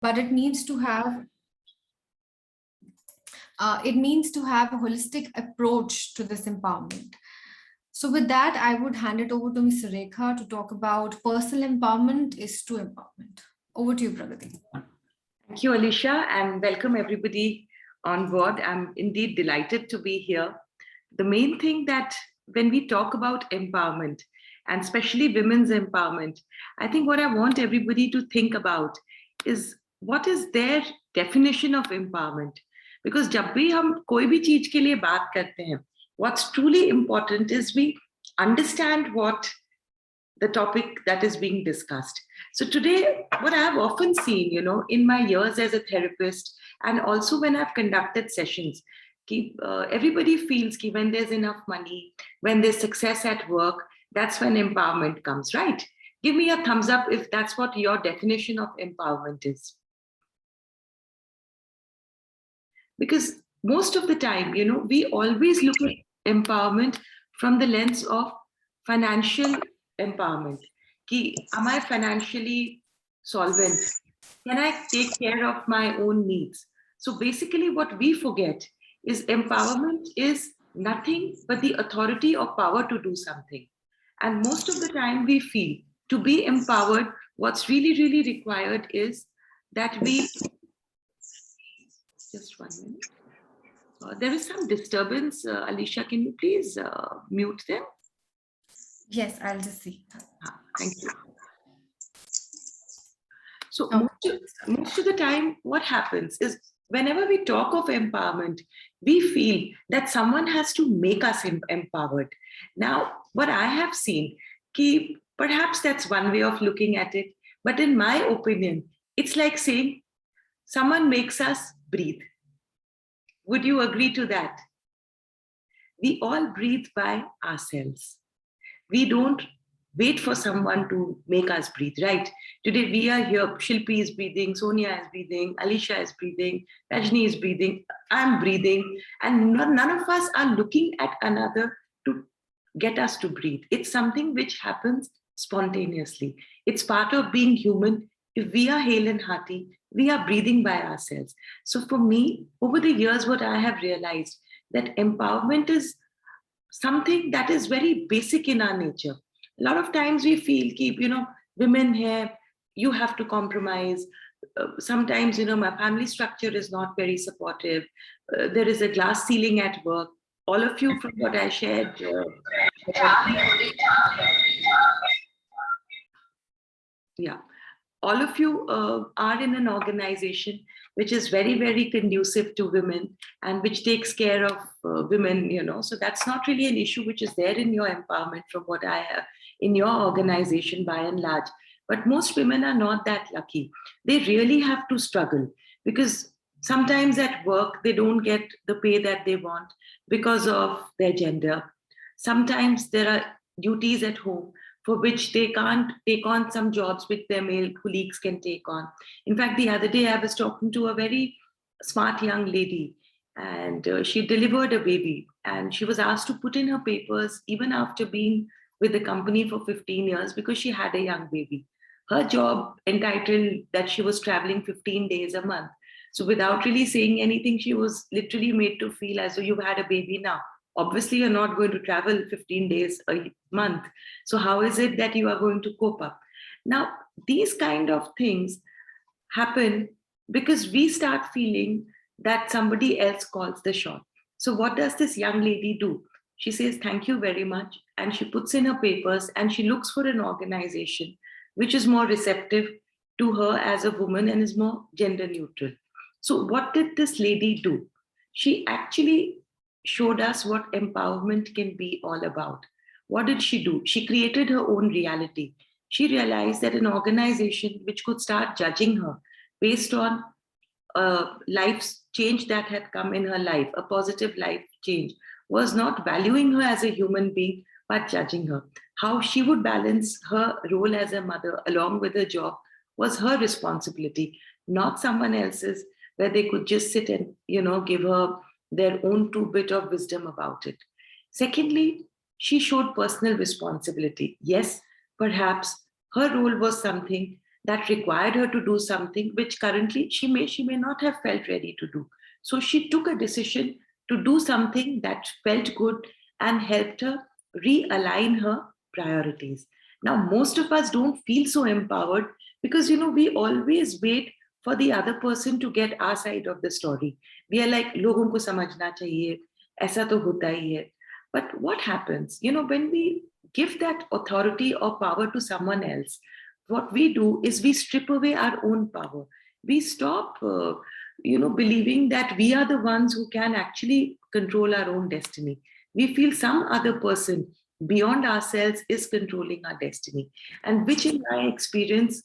but it needs to have a holistic approach to this empowerment. So with that, I would hand it over to Ms. Rekha to talk about personal empowerment is true empowerment. Over to you, Pragati. Thank you, Alicia, and welcome everybody on board. I'm indeed delighted to be here. The main thing that when we talk about empowerment, and especially women's empowerment, I think what I want everybody to think about is what is their definition of empowerment. Because जब भी हम कोई भी चीज के लिए बात करते हैं, what's truly important is we understand what the topic that is being discussed. So today, what I have often seen, in my years as a therapist, and also when I've conducted sessions, everybody feels that when there's enough money, when there's success at work, that's when empowerment comes, right? Give me a thumbs up if that's what your definition of empowerment is. Because most of the time, we always look at empowerment from the lens of financial empowerment. Am I financially solvent? Can I take care of my own needs? So basically what we forget is empowerment is nothing but the authority or power to do something. And most of the time we feel to be empowered, what's really, really required is that we... Just 1 minute. There is some disturbance. Alicia, can you please mute them? Yes, I'll just see. Thank you. So most of the time, what happens is whenever we talk of empowerment, we feel that someone has to make us empowered. Now, what I have seen, perhaps that's one way of looking at it, but in my opinion, it's like saying someone makes us breathe. Would you agree to that? We all breathe by ourselves. We don't wait for someone to make us breathe, right? Today we are here, Shilpi is breathing, Sonia is breathing, Alicia is breathing, Rajni is breathing, I'm breathing, and none of us are looking at another to get us to breathe. It's something which happens spontaneously. It's part of being human. If we are hale and hearty, we are breathing by ourselves. So for me, over the years, what I have realized that empowerment is something that is very basic in our nature. A lot of times we feel, women here, you have to compromise. Sometimes, my family structure is not very supportive. There is a glass ceiling at work. All of you, from what I shared, all of you are in an organization which is very, very conducive to women and which takes care of women, So that's not really an issue which is there in your empowerment from what I have in your organization by and large. But most women are not that lucky. They really have to struggle because sometimes at work, they don't get the pay that they want because of their gender. Sometimes there are duties at home for which they can't take on some jobs which their male colleagues can take on. In fact, the other day I was talking to a very smart young lady and she delivered a baby and she was asked to put in her papers even after being with the company for 15 years because she had a young baby. Her job entitled that she was traveling 15 days a month. So without really saying anything, she was literally made to feel as though you've had a baby now. Obviously, you're not going to travel 15 days a month. So how is it that you are going to cope up? Now, these kind of things happen because we start feeling that somebody else calls the shot. So what does this young lady do? She says, thank you very much. And she puts in her papers and she looks for an organization which is more receptive to her as a woman and is more gender neutral. So what did this lady do? She actually showed us what empowerment can be all about. What did she do? She created her own reality. She realized that an organization which could start judging her based on life's change that had come in her life, a positive life change, was not valuing her as a human being, but judging her. How she would balance her role as a mother along with her job was her responsibility, not someone else's, where they could just sit and, give her their own 2 bit of wisdom about it. Secondly, she showed personal responsibility. Yes, perhaps her role was something that required her to do something which currently she may not have felt ready to do. So she took a decision to do something that felt good and helped her realign her priorities. Now, most of us don't feel so empowered because, we always wait for the other person to get our side of the story. We are like, logon ko samajhna chahiye, aisa to hota hi hai. But what happens, when we give that authority or power to someone else, what we do is we strip away our own power. We stop, believing that we are the ones who can actually control our own destiny. We feel some other person beyond ourselves is controlling our destiny. And which, in my experience,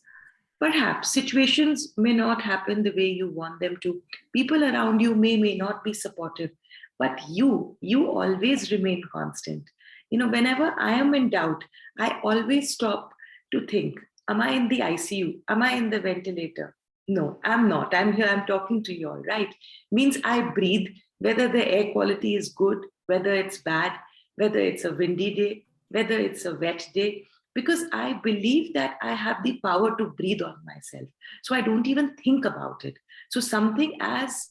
perhaps situations may not happen the way you want them to. People around you may not be supportive, but you always remain constant. Whenever I am in doubt, I always stop to think, am I in the ICU? Am I in the ventilator? No, I'm not. I'm here. I'm talking to you all, right? Means I breathe, whether the air quality is good, whether it's bad, whether it's a windy day, whether it's a wet day, because I believe that I have the power to breathe on myself. So I don't even think about it. So something as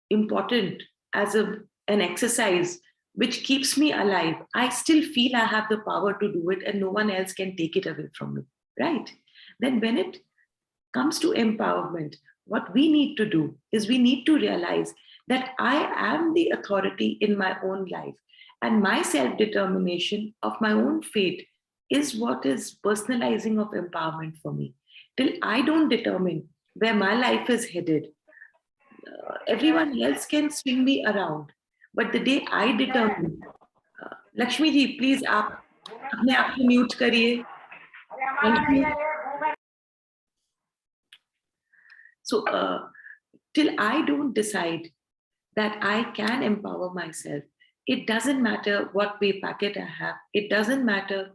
important as an exercise which keeps me alive, I still feel I have the power to do it and no one else can take it away from me, right? Then when it comes to empowerment, what we need to do is we need to realize that I am the authority in my own life, and my self-determination of my own fate is what is personalizing of empowerment for me. Till I don't determine where my life is headed, everyone else can swing me around. But the day I determine, Lakshmi ji, please आप अपने आप को mute करिए. Thank you. So till I don't decide that I can empower myself, it doesn't matter what pay packet I have. It doesn't matter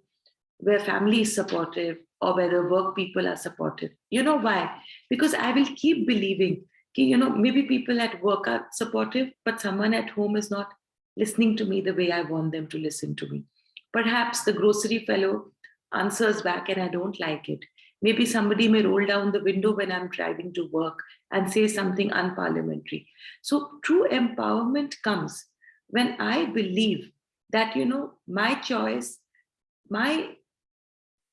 where family is supportive or whether work people are supportive. You know why? Because I will keep believing, maybe people at work are supportive, but someone at home is not listening to me the way I want them to listen to me. Perhaps the grocery fellow answers back and I don't like it. Maybe somebody may roll down the window when I'm driving to work and say something unparliamentary. So true empowerment comes when I believe that, my choice, my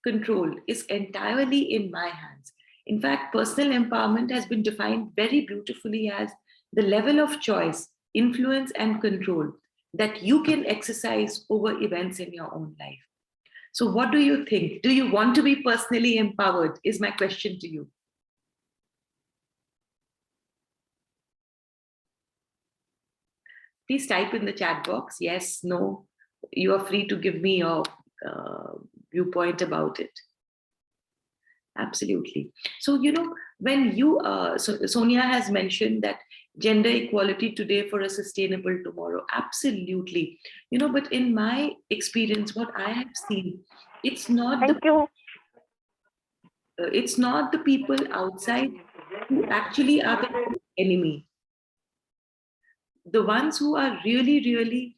control is entirely in my hands. In fact, personal empowerment has been defined very beautifully as the level of choice, influence, and control that you can exercise over events in your own life. So what do you think? Do you want to be personally empowered? Is my question to you. Please type in the chat box, yes, no. You are free to give me your viewpoint about it. Absolutely. So, when you, Sonia has mentioned that gender equality today for a sustainable tomorrow. Absolutely. But in my experience, what I have seen, it's not it's not the people outside who actually are the enemy. The ones who are really, really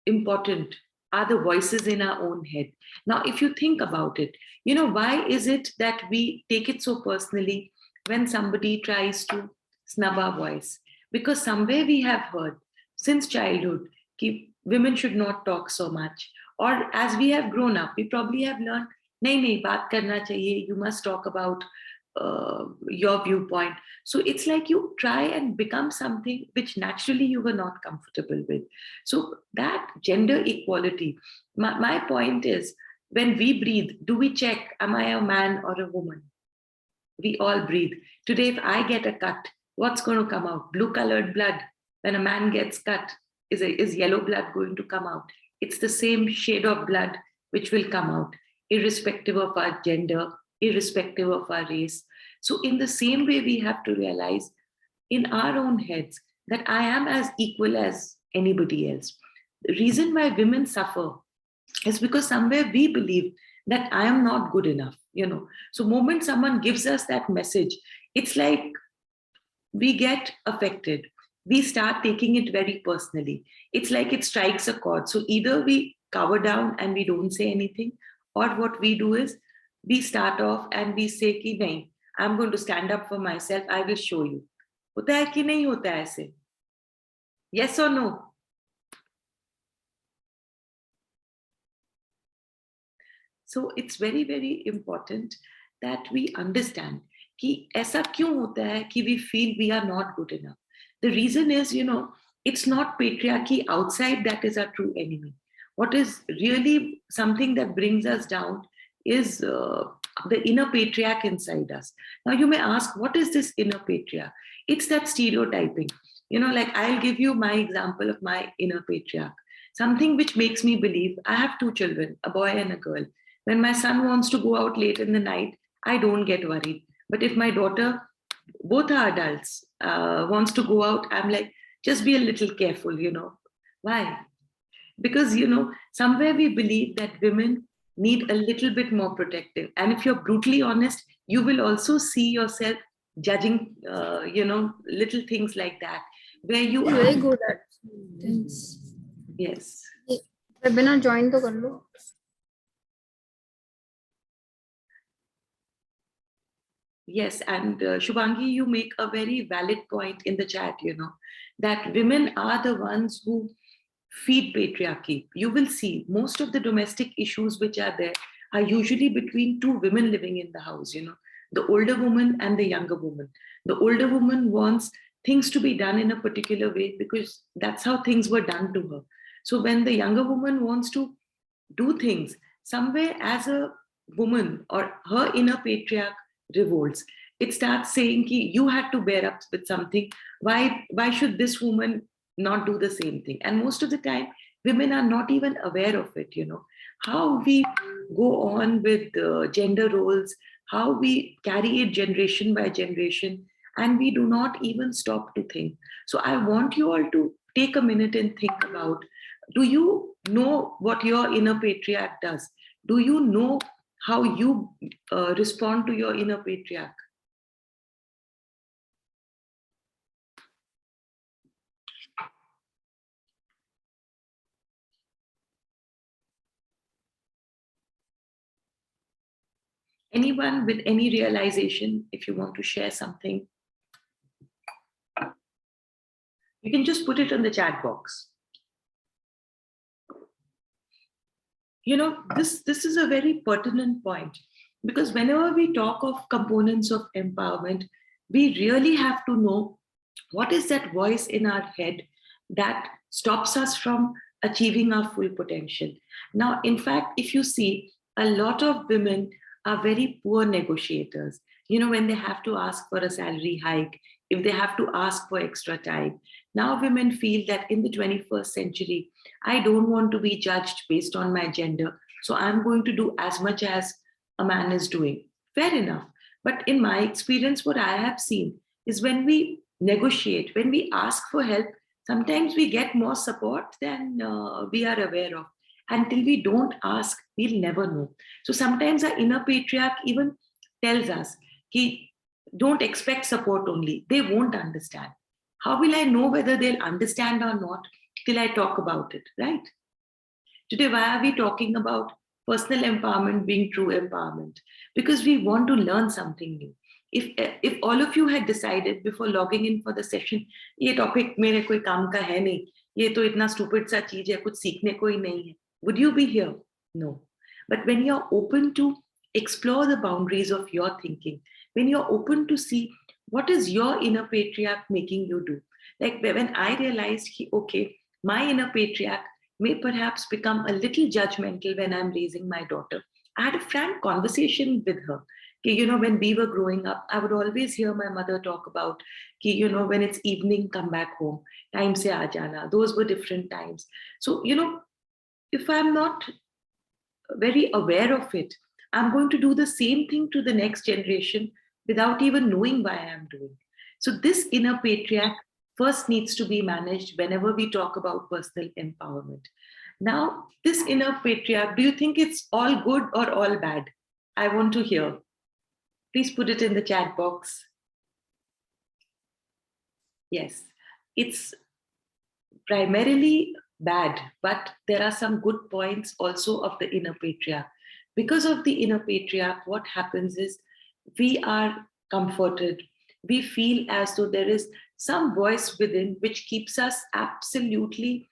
important are the voices in our own head. Now, if you think about it, why is it that we take it so personally when somebody tries to snub our voice? Because somewhere we have heard since childhood that women should not talk so much. Or as we have grown up, we probably have learned, nahi, baat karna chahiye, you must talk about your viewpoint. So it's like you try and become something which naturally you were not comfortable with. So that gender equality, my point is, when we breathe, do we check, am I a man or a woman? We all breathe. Today, if I get a cut, what's going to come out? Blue colored blood. When a man gets cut, is yellow blood going to come out? It's the same shade of blood which will come out, irrespective of our gender, irrespective of our race. So in the same way, we have to realize in our own heads that I am as equal as anybody else. The reason why women suffer is because somewhere we believe that I am not good enough, So moment someone gives us that message, it's like we get affected. We start taking it very personally. It's like it strikes a chord. So either we cover down and we don't say anything, or what we do is we start off and we say कि नहीं, I'm going to stand up for myself, I will show you. होता है कि नहीं होता है ऐसे? Yes or no? So it's very, very important that we understand कि ऐसा क्यों होता है कि we feel we are not good enough. The reason is, it's not patriarchy outside that is our true enemy. What is really something that brings us down is the inner patriarch inside us. Now you may ask, what is this inner patriarch? It's that stereotyping. Like I'll give you my example of my inner patriarch. Something which makes me believe, I have two children, a boy and a girl. When my son wants to go out late in the night, I don't get worried. But if my daughter, both are adults, wants to go out, I'm like, just be a little careful, Why? Because, somewhere we believe that women need a little bit more protective. And if you're brutally honest, you will also see yourself judging, little things like that, where you are very good at things. Yes. Webinar join to kar lo. Yes, and Shubhangi, you make a very valid point in the chat, that women are the ones who feed patriarchy. You will see most of the domestic issues which are there are usually between two women living in the house, the older woman and the younger woman. The older woman wants things to be done in a particular way because that's how things were done to her. So when the younger woman wants to do things, somewhere as a woman or her inner patriarch revolts, it starts saying ki, you had to bear up with something. Why should this woman not do the same thing? And most of the time women are not even aware of it. How we go on with gender roles, how we carry it generation by generation, and we do not even stop to think. So I want you all to take a minute and think about, do you know what your inner patriarch does? Do you know how you respond to your inner patriarch? Anyone with any realization, if you want to share something, you can just put it in the chat box. This is a very pertinent point, because whenever we talk of components of empowerment, we really have to know what is that voice in our head that stops us from achieving our full potential. Now, in fact, if you see, a lot of women are very poor negotiators. When they have to ask for a salary hike, if they have to ask for extra time. Now women feel that in the 21st century, I don't want to be judged based on my gender, so I'm going to do as much as a man is doing. Fair enough. But in my experience, what I have seen is when we negotiate, when we ask for help, sometimes we get more support than we are aware of. Until we don't ask, we'll never know. So sometimes our inner patriarch even tells us, don't expect support only. They won't understand. How will I know whether they'll understand or not till I talk about it, right? Today, why are we talking about personal empowerment being true empowerment? Because we want to learn something new. If all of you had decided before logging in for the session, ये topic मेरे कोई काम का है नहीं, ये तो इतना stupid सा चीज है, कुछ सीखने को ही नहीं है, would you be here? No. But when you're open to explore the boundaries of your thinking, when you're open to see what is your inner patriarch making you do. Like when I realized, okay, my inner patriarch may perhaps become a little judgmental when I'm raising my daughter. I had a frank conversation with her. When we were growing up, I would always hear my mother talk about, when it's evening, come back home, time se aa jana. Those were different times. So, if I'm not very aware of it, I'm going to do the same thing to the next generation without even knowing why I'm doing. So this inner patriarch first needs to be managed whenever we talk about personal empowerment. Now, this inner patriarch, do you think it's all good or all bad? I want to hear. Please put it in the chat box. Yes, it's primarily bad, but there are some good points also of the inner patriarch. because of the inner patriarch, what happens is we are comforted. We feel as though there is some voice within which keeps us absolutely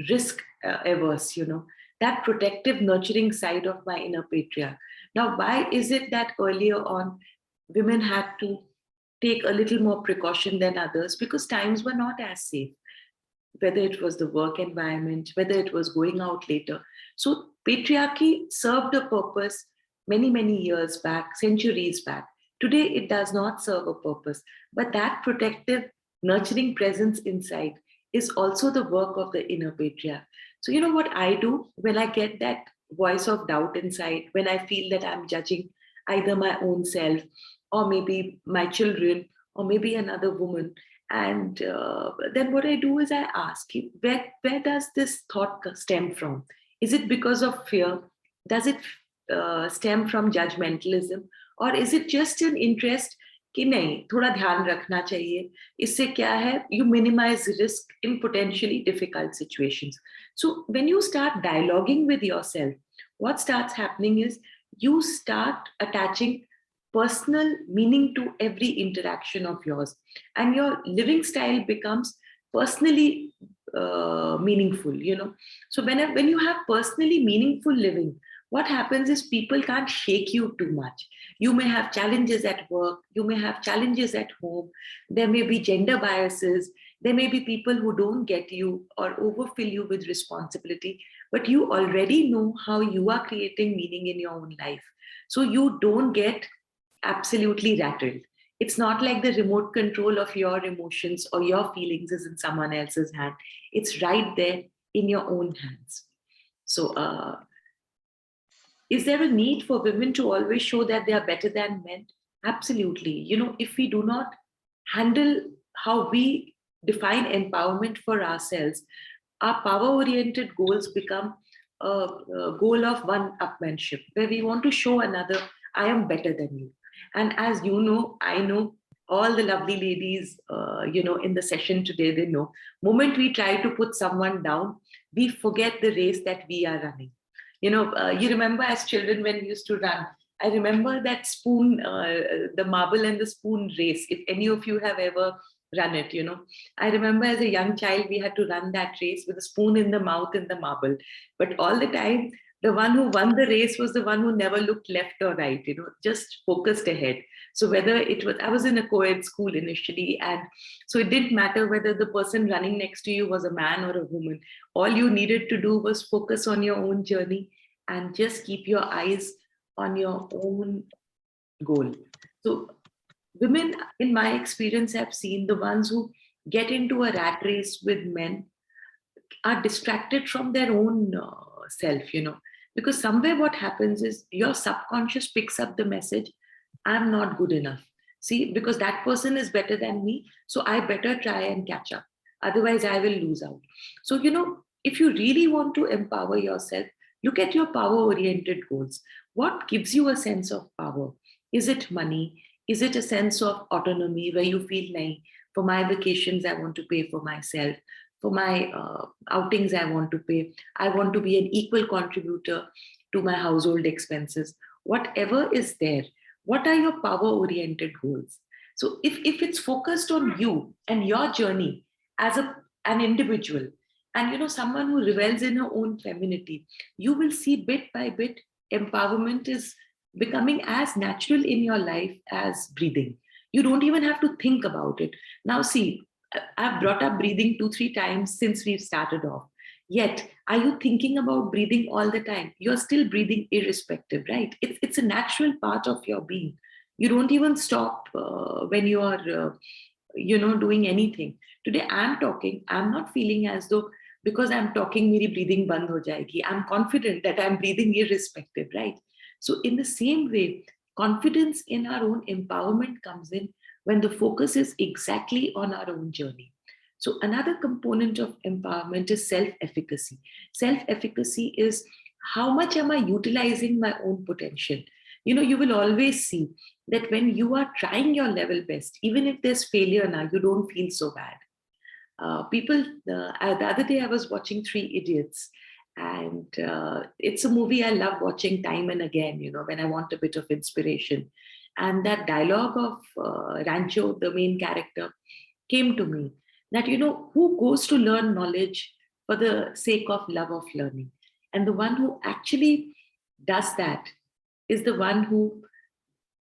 risk averse, that protective, nurturing side of my inner patriarch. Now, why is it that earlier on women had to take a little more precaution than others? Because times were not as safe, whether it was the work environment, whether it was going out later. So patriarchy served a purpose many, many years back, centuries back. Today, it does not serve a purpose, but that protective, nurturing presence inside is also the work of the inner patriarch. So, what I do when I get that voice of doubt inside, when I feel that I'm judging either my own self or maybe my children or maybe another woman, and then what I do is I ask, where does this thought stem from? Is it because of fear? Does it stem from judgmentalism? Or is it just an interest कि नहीं, थोड़ा ध्यान रखना चाहिए, इससे क्या है, you minimize risk in potentially difficult situations. So when you start dialoguing with yourself, what starts happening is you start attaching personal meaning to every interaction of yours, and your living style becomes personally meaningful. So when you have personally meaningful living, what happens is people can't shake you too much. You may have challenges at work, you may have challenges at home, there may be gender biases, there may be people who don't get you or overfill you with responsibility, but you already know how you are creating meaning in your own life. So you don't get absolutely rattled. It's not like the remote control of your emotions or your feelings is in someone else's hand. It's right there in your own hands. So is there a need for women to always show that they are better than men? Absolutely. If we do not handle how we define empowerment for ourselves, our power-oriented goals become a goal of one-upmanship, where we want to show another, I am better than you. And as you know, I know, all the lovely ladies, in the session today, they know, moment we try to put someone down, we forget the race that we are running. You remember as children when we used to run, I remember that spoon, the marble and the spoon race. If any of you have ever run it, I remember as a young child, we had to run that race with a spoon in the mouth and the marble. But all the time, the one who won the race was the one who never looked left or right, just focused ahead. So whether it was, I was in a co-ed school initially, and so it didn't matter whether the person running next to you was a man or a woman. All you needed to do was focus on your own journey and just keep your eyes on your own goal. So women, in my experience, have seen the ones who get into a rat race with men are distracted from their own self, because somewhere what happens is your subconscious picks up the message, I'm not good enough. See, because that person is better than me, so I better try and catch up. Otherwise, I will lose out. So, if you really want to empower yourself, look at your power-oriented goals. What gives you a sense of power? Is it money? Is it a sense of autonomy where you feel like, for my vacations, I want to pay for myself. For my outings, I want to pay. I want to be an equal contributor to my household expenses. Whatever is there, what are your power-oriented goals? So if it's focused on you and your journey as an individual, and someone who revels in her own femininity, you will see bit by bit, empowerment is becoming as natural in your life as breathing. You don't even have to think about it. Now see, I've brought up breathing 2-3 times since we've started off. Yet, are you thinking about breathing all the time? You're still breathing irrespective, right? It's a natural part of your being. You don't even stop when you are, doing anything. Today, I'm talking. I'm not feeling as though because I'm talking, मेरी breathing बंद हो जाएगी. I'm confident that I'm breathing irrespective, right? So, in the same way, confidence in our own empowerment comes in when the focus is exactly on our own journey. So another component of empowerment is self-efficacy. Self-efficacy is how much am I utilizing my own potential? You will always see that when you are trying your level best, even if there's failure now, you don't feel so bad. The other day I was watching 3 Idiots, And it's a movie I love watching time and again, when I want a bit of inspiration. And that dialogue of Rancho, the main character, came to me that, who goes to learn knowledge for the sake of love of learning? And the one who actually does that is the one who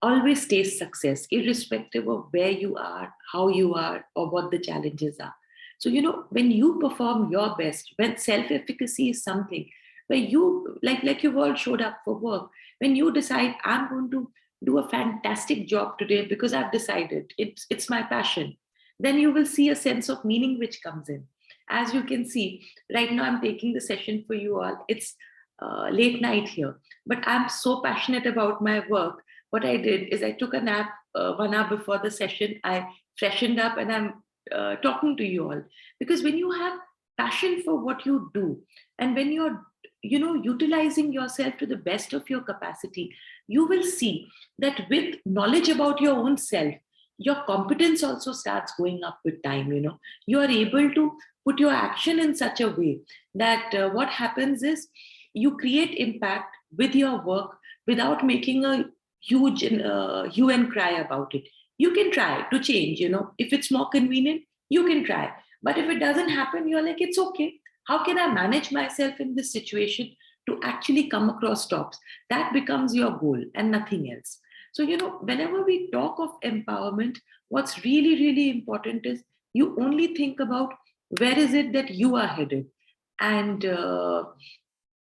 always tastes success, irrespective of where you are, how you are, or what the challenges are. So, when you perform your best, when self-efficacy is something where you, like you've all showed up for work, when you decide, I'm going to do a fantastic job today because I've decided it's my passion, then you will see a sense of meaning which comes in. As you can see, right now I'm taking the session for you all. It's late night here, but I'm so passionate about my work. What I did is I took a nap 1 hour before the session. I freshened up and I'm talking to you all. Because when you have passion for what you do, and when you're, utilizing yourself to the best of your capacity, you will see that with knowledge about your own self, your competence also starts going up with time. You are able to put your action in such a way that what happens is you create impact with your work without making a huge hue and cry about it. You can try to change, if it's more convenient, you can try. But if it doesn't happen, you're like, it's okay. How can I manage myself in this situation to actually come across tops? That becomes your goal and nothing else. So, whenever we talk of empowerment, what's really, really important is you only think about where is it that you are headed, and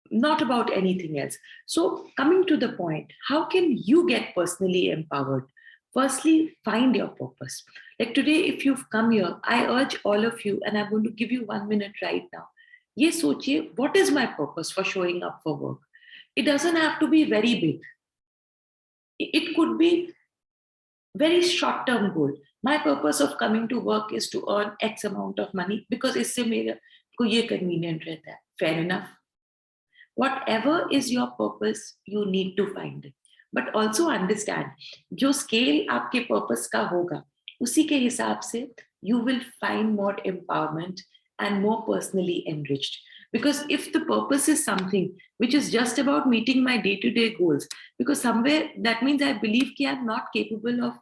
not about anything else. So, coming to the point, how can you get personally empowered? Firstly, find your purpose. Like today, if you've come here, I urge all of you, and I'm going to give you 1 minute right now. Ye sochiye, what is my purpose for showing up for work? It doesn't have to be very big. It could be very short-term goal. My purpose of coming to work is to earn X amount of money because इससे मेरे को ये convenient रहता है. Fair enough. Whatever is your purpose, you need to find it. But also understand, जो scale आपके purpose का होगा, उसी के हिसाब से you will find more empowerment and more personally enriched. Because if the purpose is something which is just about meeting my day-to-day goals, because somewhere that means I believe that I'm not capable of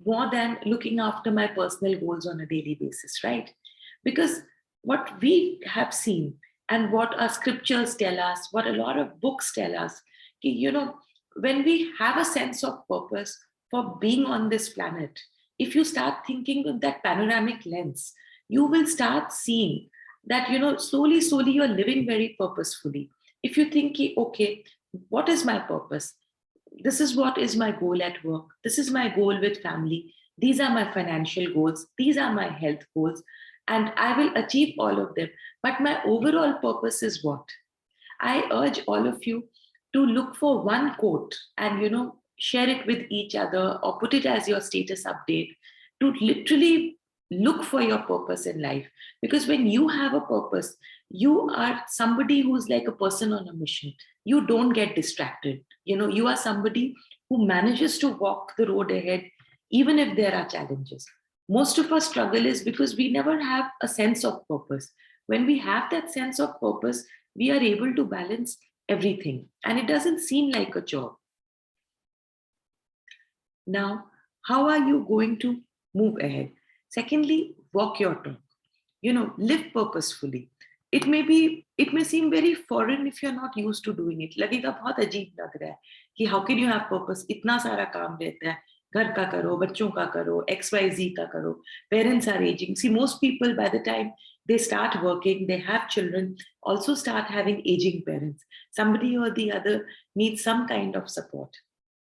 more than looking after my personal goals on a daily basis, right? Because what we have seen and what our scriptures tell us, what a lot of books tell us, when we have a sense of purpose for being on this planet, if you start thinking with that panoramic lens, you will start seeing that, slowly, you're living very purposefully. If you think, okay, what is my purpose? This is what is my goal at work. This is my goal with family. These are my financial goals. These are my health goals. And I will achieve all of them. But my overall purpose is what? I urge all of you to look for one quote and, share it with each other or put it as your status update to literally look for your purpose in life. Because when you have a purpose, you are somebody who's like a person on a mission. You don't get distracted. You are somebody who manages to walk the road ahead, even if there are challenges. Most of our struggle is because we never have a sense of purpose. When we have that sense of purpose, we are able to balance everything, and it doesn't seem like a chore. Now, how are you going to move ahead? Secondly, walk your talk. Live purposefully. It may seem very foreign if you're not used to doing it. लगेगा बहुत अजीब लग रहा है कि how can you have purpose? इतना सारा काम रहता है. घर का करो, बच्चों का करो, XYZ का करो. Parents are aging. See, most people by the time they start working, they have children, also start having aging parents. Somebody or the other needs some kind of support.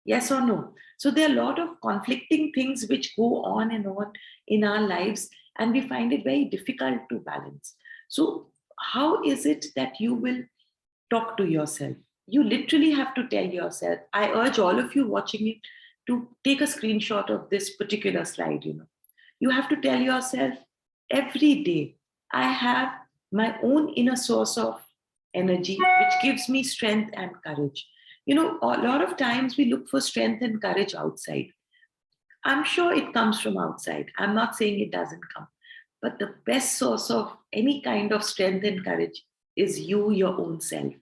Yes or no? So there are a lot of conflicting things which go on and on in our lives, and we find it very difficult to balance. So how is it that you will talk to yourself? You literally have to tell yourself. I urge all of you watching it to take a screenshot of this particular slide. You have to tell yourself every day, I have my own inner source of energy which gives me strength and courage. A lot of times we look for strength and courage outside. I'm sure it comes from outside. I'm not saying it doesn't come. But the best source of any kind of strength and courage is you, your own self.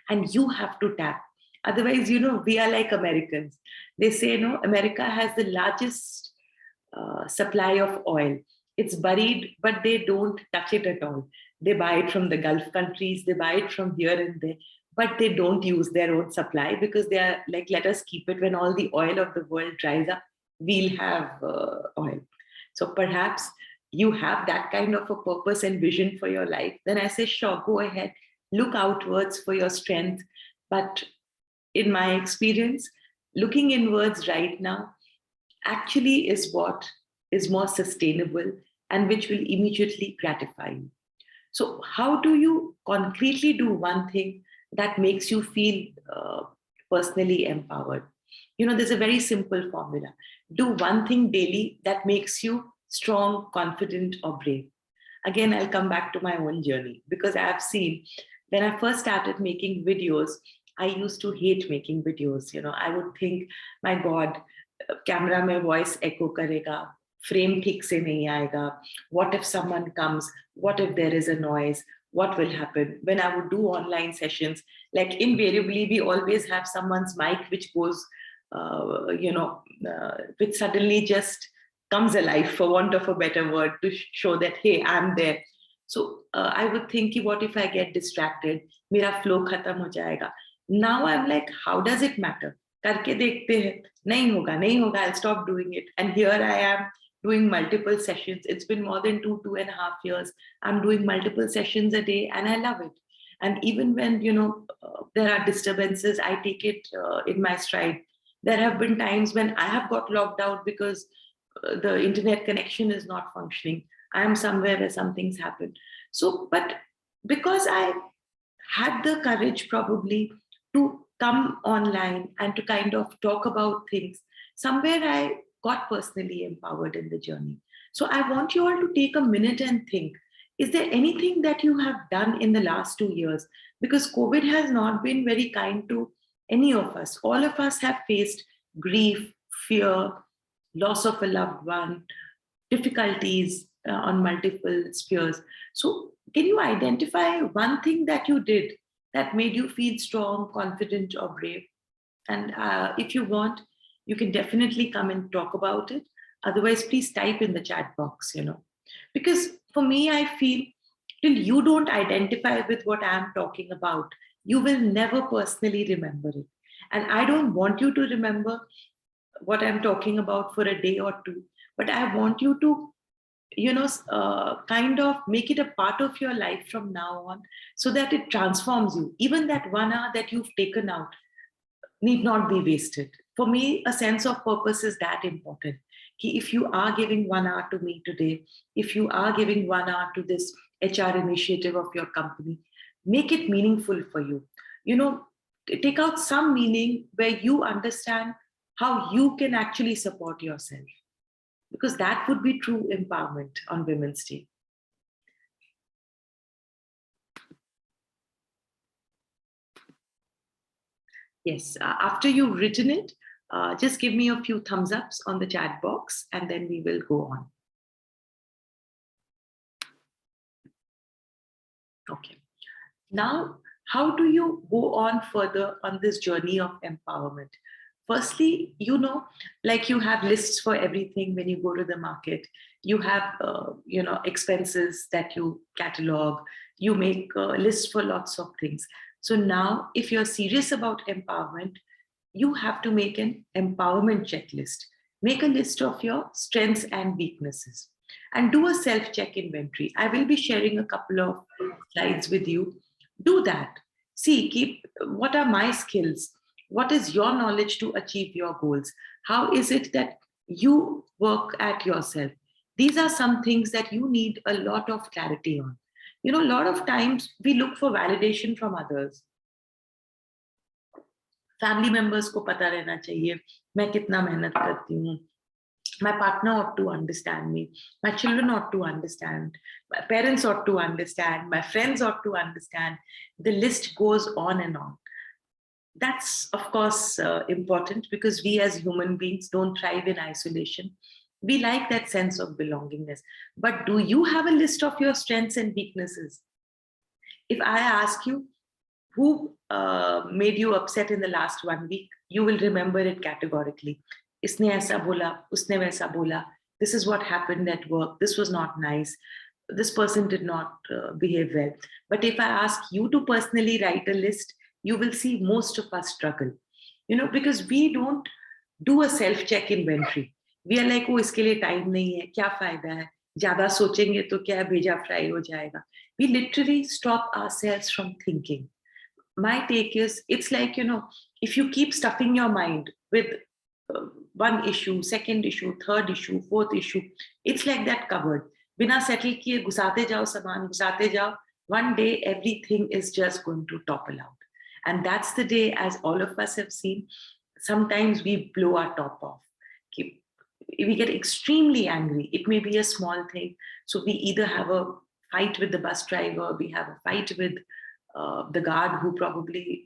And you have to tap. Otherwise, we are like Americans. They say, no, America has the largest supply of oil. It's buried, but they don't touch it at all. They buy it from the Gulf countries, they buy it from here and there, but they don't use their own supply because they are like, let us keep it. When all the oil of the world dries up, we'll have oil. So perhaps you have that kind of a purpose and vision for your life. Then I say, sure, go ahead, look outwards for your strength. But in my experience, looking inwards right now actually is what is more sustainable and which will immediately gratify you. So how do you concretely do one thing that makes you feel personally empowered? There's a very simple formula. Do one thing daily that makes you strong, confident, or brave. Again, I'll come back to my own journey because I have seen when I first started making videos, I used to hate making videos. I would think, my God, camera mein voice echo karega, frame theek se nahi aayega. What if someone comes? What if there is a noise? What will happen? When I would do online sessions, like invariably, we always have someone's mic which goes, which suddenly just comes alive, for want of a better word, to show that, hey, I'm there. So I would think, what if I get distracted? Mera flow khatam ho jayega. Now I'm like, how does it matter? Karke dekhte hain. Nahi hoga, I'll stop doing it. And here I am doing multiple sessions. It's been more than 2.5 years. I'm doing multiple sessions a day and I love it. And even when, there are disturbances, I take it in my stride. There have been times when I have got locked out because the internet connection is not functioning. I am somewhere where something's happened. So, but because I had the courage probably to come online and to kind of talk about things, somewhere I got personally empowered in the journey. So I want you all to take a minute and think, is there anything that you have done in the last 2 years? Because COVID has not been very kind to any of us. All of us have faced grief, fear, loss of a loved one, difficulties on multiple spheres. So can you identify one thing that you did that made you feel strong, confident, or brave? And if you want, you can definitely come and talk about it. Otherwise, please type in the chat box, Because for me, I feel till you don't identify with what I'm talking about, you will never personally remember it. And I don't want you to remember what I'm talking about for a day or two, but I want you to kind of make it a part of your life from now on so that it transforms you. Even that 1 hour that you've taken out need not be wasted. For me, a sense of purpose is that important. If you are giving 1 hour to me today, if you are giving 1 hour to this HR initiative of your company, make it meaningful for you. Take out some meaning where you understand how you can actually support yourself. Because that would be true empowerment on Women's Day. Yes, after you've written it, just give me a few thumbs ups on the chat box and then we will go on. Okay. Now, how do you go on further on this journey of empowerment? Firstly, like you have lists for everything when you go to the market. You have, expenses that you catalog. You make lists for lots of things. So now, if you're serious about empowerment, you have to make an empowerment checklist. Make a list of your strengths and weaknesses and do a self-check inventory. I will be sharing a couple of slides with you. Do that. See, what are my skills? What is your knowledge to achieve your goals? How is it that you work at yourself? These are some things that you need a lot of clarity on. A lot of times we look for validation from others. Family members ko pata rehna chahiye, main kitna mehnat karti hu. My partner ought to understand me. My children ought to understand. My parents ought to understand. My friends ought to understand. The list goes on and on. That's, of course, important because we as human beings don't thrive in isolation. We like that sense of belongingness. But do you have a list of your strengths and weaknesses? If I ask you, who made you upset in the last 1 week, you will remember it categorically. Isne aisa bola, usne waisa bola. This is what happened at work. This was not nice. This person did not behave well. But if I ask you to personally write a list, you will see most of us struggle. Because we don't do a self-check inventory. We are like, oh, iske liye time nahi hai, kya fayda hai? Jyada sochenge to kya bheja fry ho jayega. We literally stop ourselves from thinking. My take is, it's like, if you keep stuffing your mind with one issue, second issue, third issue, fourth issue, it's like that cupboard. Bina settle kiye ghusate jao saman, ghusate jao. One day, everything is just going to topple out. And that's the day, as all of us have seen, sometimes we blow our top off. We get extremely angry. It may be a small thing. So we either have a fight with the bus driver, we have a fight with the guard who probably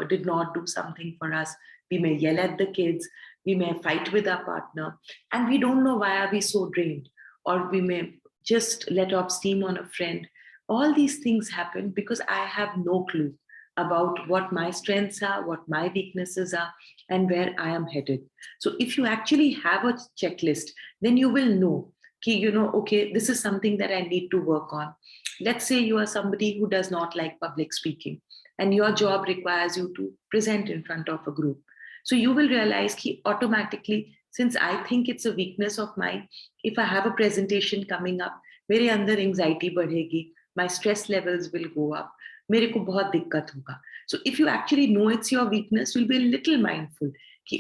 did not do something for us. We may yell at the kids. We may fight with our partner. And we don't know why are we so drained. Or we may just let off steam on a friend. All these things happen because I have no clue about what my strengths are, what my weaknesses are, and where I am headed. So if you actually have a checklist, then you will know, okay, this is something that I need to work on. Let's say you are somebody who does not like public speaking and your job requires you to present in front of a group. So you will realize that automatically, since I think it's a weakness of mine, if I have a presentation coming up, mere andar anxiety badhegi, my stress levels will go up, mere ko bahut dikkat hoga. So if you actually know it's your weakness, you'll be a little mindful.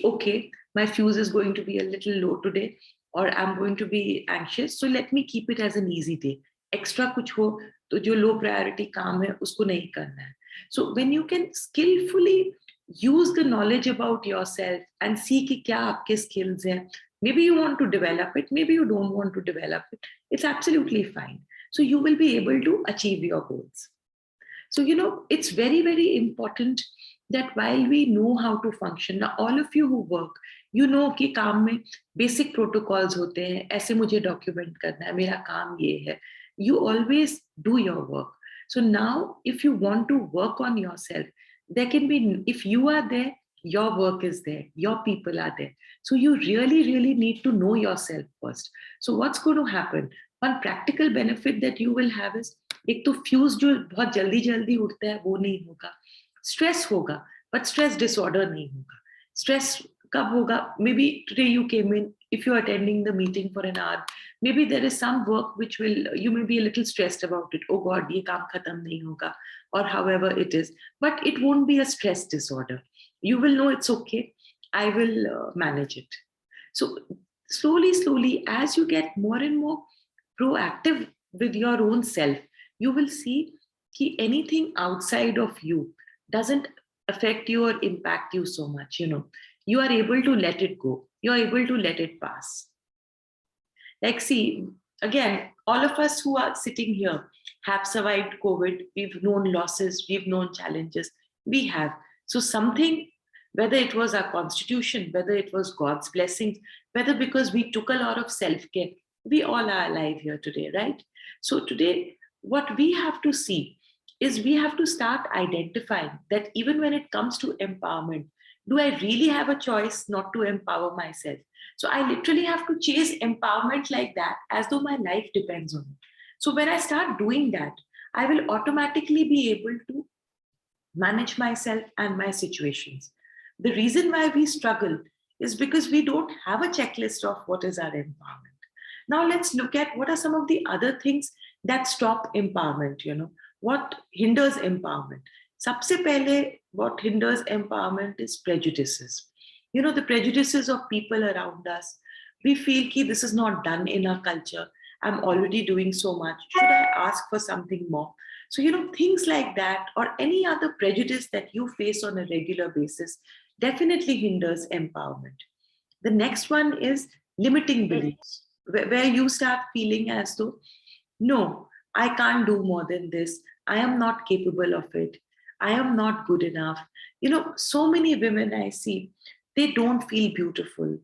Okay, my fuse is going to be a little low today, or I'm going to be anxious. So let me keep it as an easy day. Extra kuch ho to jo low priority kaam hai usko nahi karna hai. So when you can skillfully use the knowledge about yourself and see ki kya aapke skills hai, maybe you want to develop it, maybe you don't want to develop it, it's absolutely fine. So you will be able to achieve your goals. So it's very, very important that while we know how to function, now all of you who work, कि काम में basic protocols होते हैं, ऐसे मुझे document करना है, मेरा काम ये है. You always do your work. So now, if you want to work on yourself, there can be, if you are there, your work is there, your people are there. So you really, really need to know yourself first. So what's going to happen? One practical benefit that you will have is, एक तो fuse जो बहुत जल्दी जल्दी उठता है वो नहीं होगा. Stress होगा, but stress disorder नहीं होगा. Stress कब होगा? Maybe today you came in, if you're attending the meeting for an hour, maybe there is some work which you may be a little stressed about it. Oh God, ये काम खत्म नहीं होगा, or however it is. But it won't be a stress disorder. You will know it's okay. I will manage it. So slowly, slowly, as you get more and more proactive with your own self, you will see that anything outside of you doesn't affect you or impact you so much. You are able to let it go. You are able to let it pass. Like, see, again, all of us who are sitting here have survived COVID. We've known losses. We've known challenges. We have. So something, whether it was our constitution, whether it was God's blessings, whether because we took a lot of self-care, we all are alive here today, right? So today, what we have to see is we have to start identifying that even when it comes to empowerment, do I really have a choice not to empower myself? So I literally have to chase empowerment like that as though my life depends on it. So when I start doing that, I will automatically be able to manage myself and my situations. The reason why we struggle is because we don't have a checklist of what is our empowerment. Now let's look at what are some of the other things that stop empowerment, what hinders empowerment. Sabse pehle, what hinders empowerment is prejudices. The prejudices of people around us. We feel that this is not done in our culture. I'm already doing so much. Should I ask for something more? So, things like that or any other prejudice that you face on a regular basis definitely hinders empowerment. The next one is limiting beliefs, where you start feeling as though, no, I can't do more than this. I am not capable of it. I am not good enough. So many women I see, they don't feel beautiful.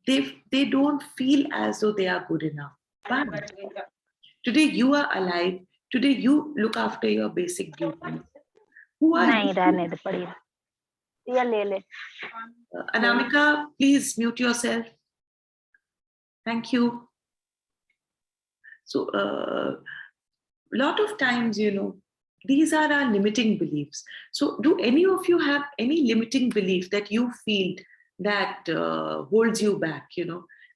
They don't feel as though they are good enough. But today you are alive. Today, you look after your basic duties. Who are नहीं you? रहने दे पड़ी ये ले ले Anamika, please mute yourself. Thank you. So, lot of times, these are our limiting beliefs. So, do any of you have any limiting belief that you feel that holds you back,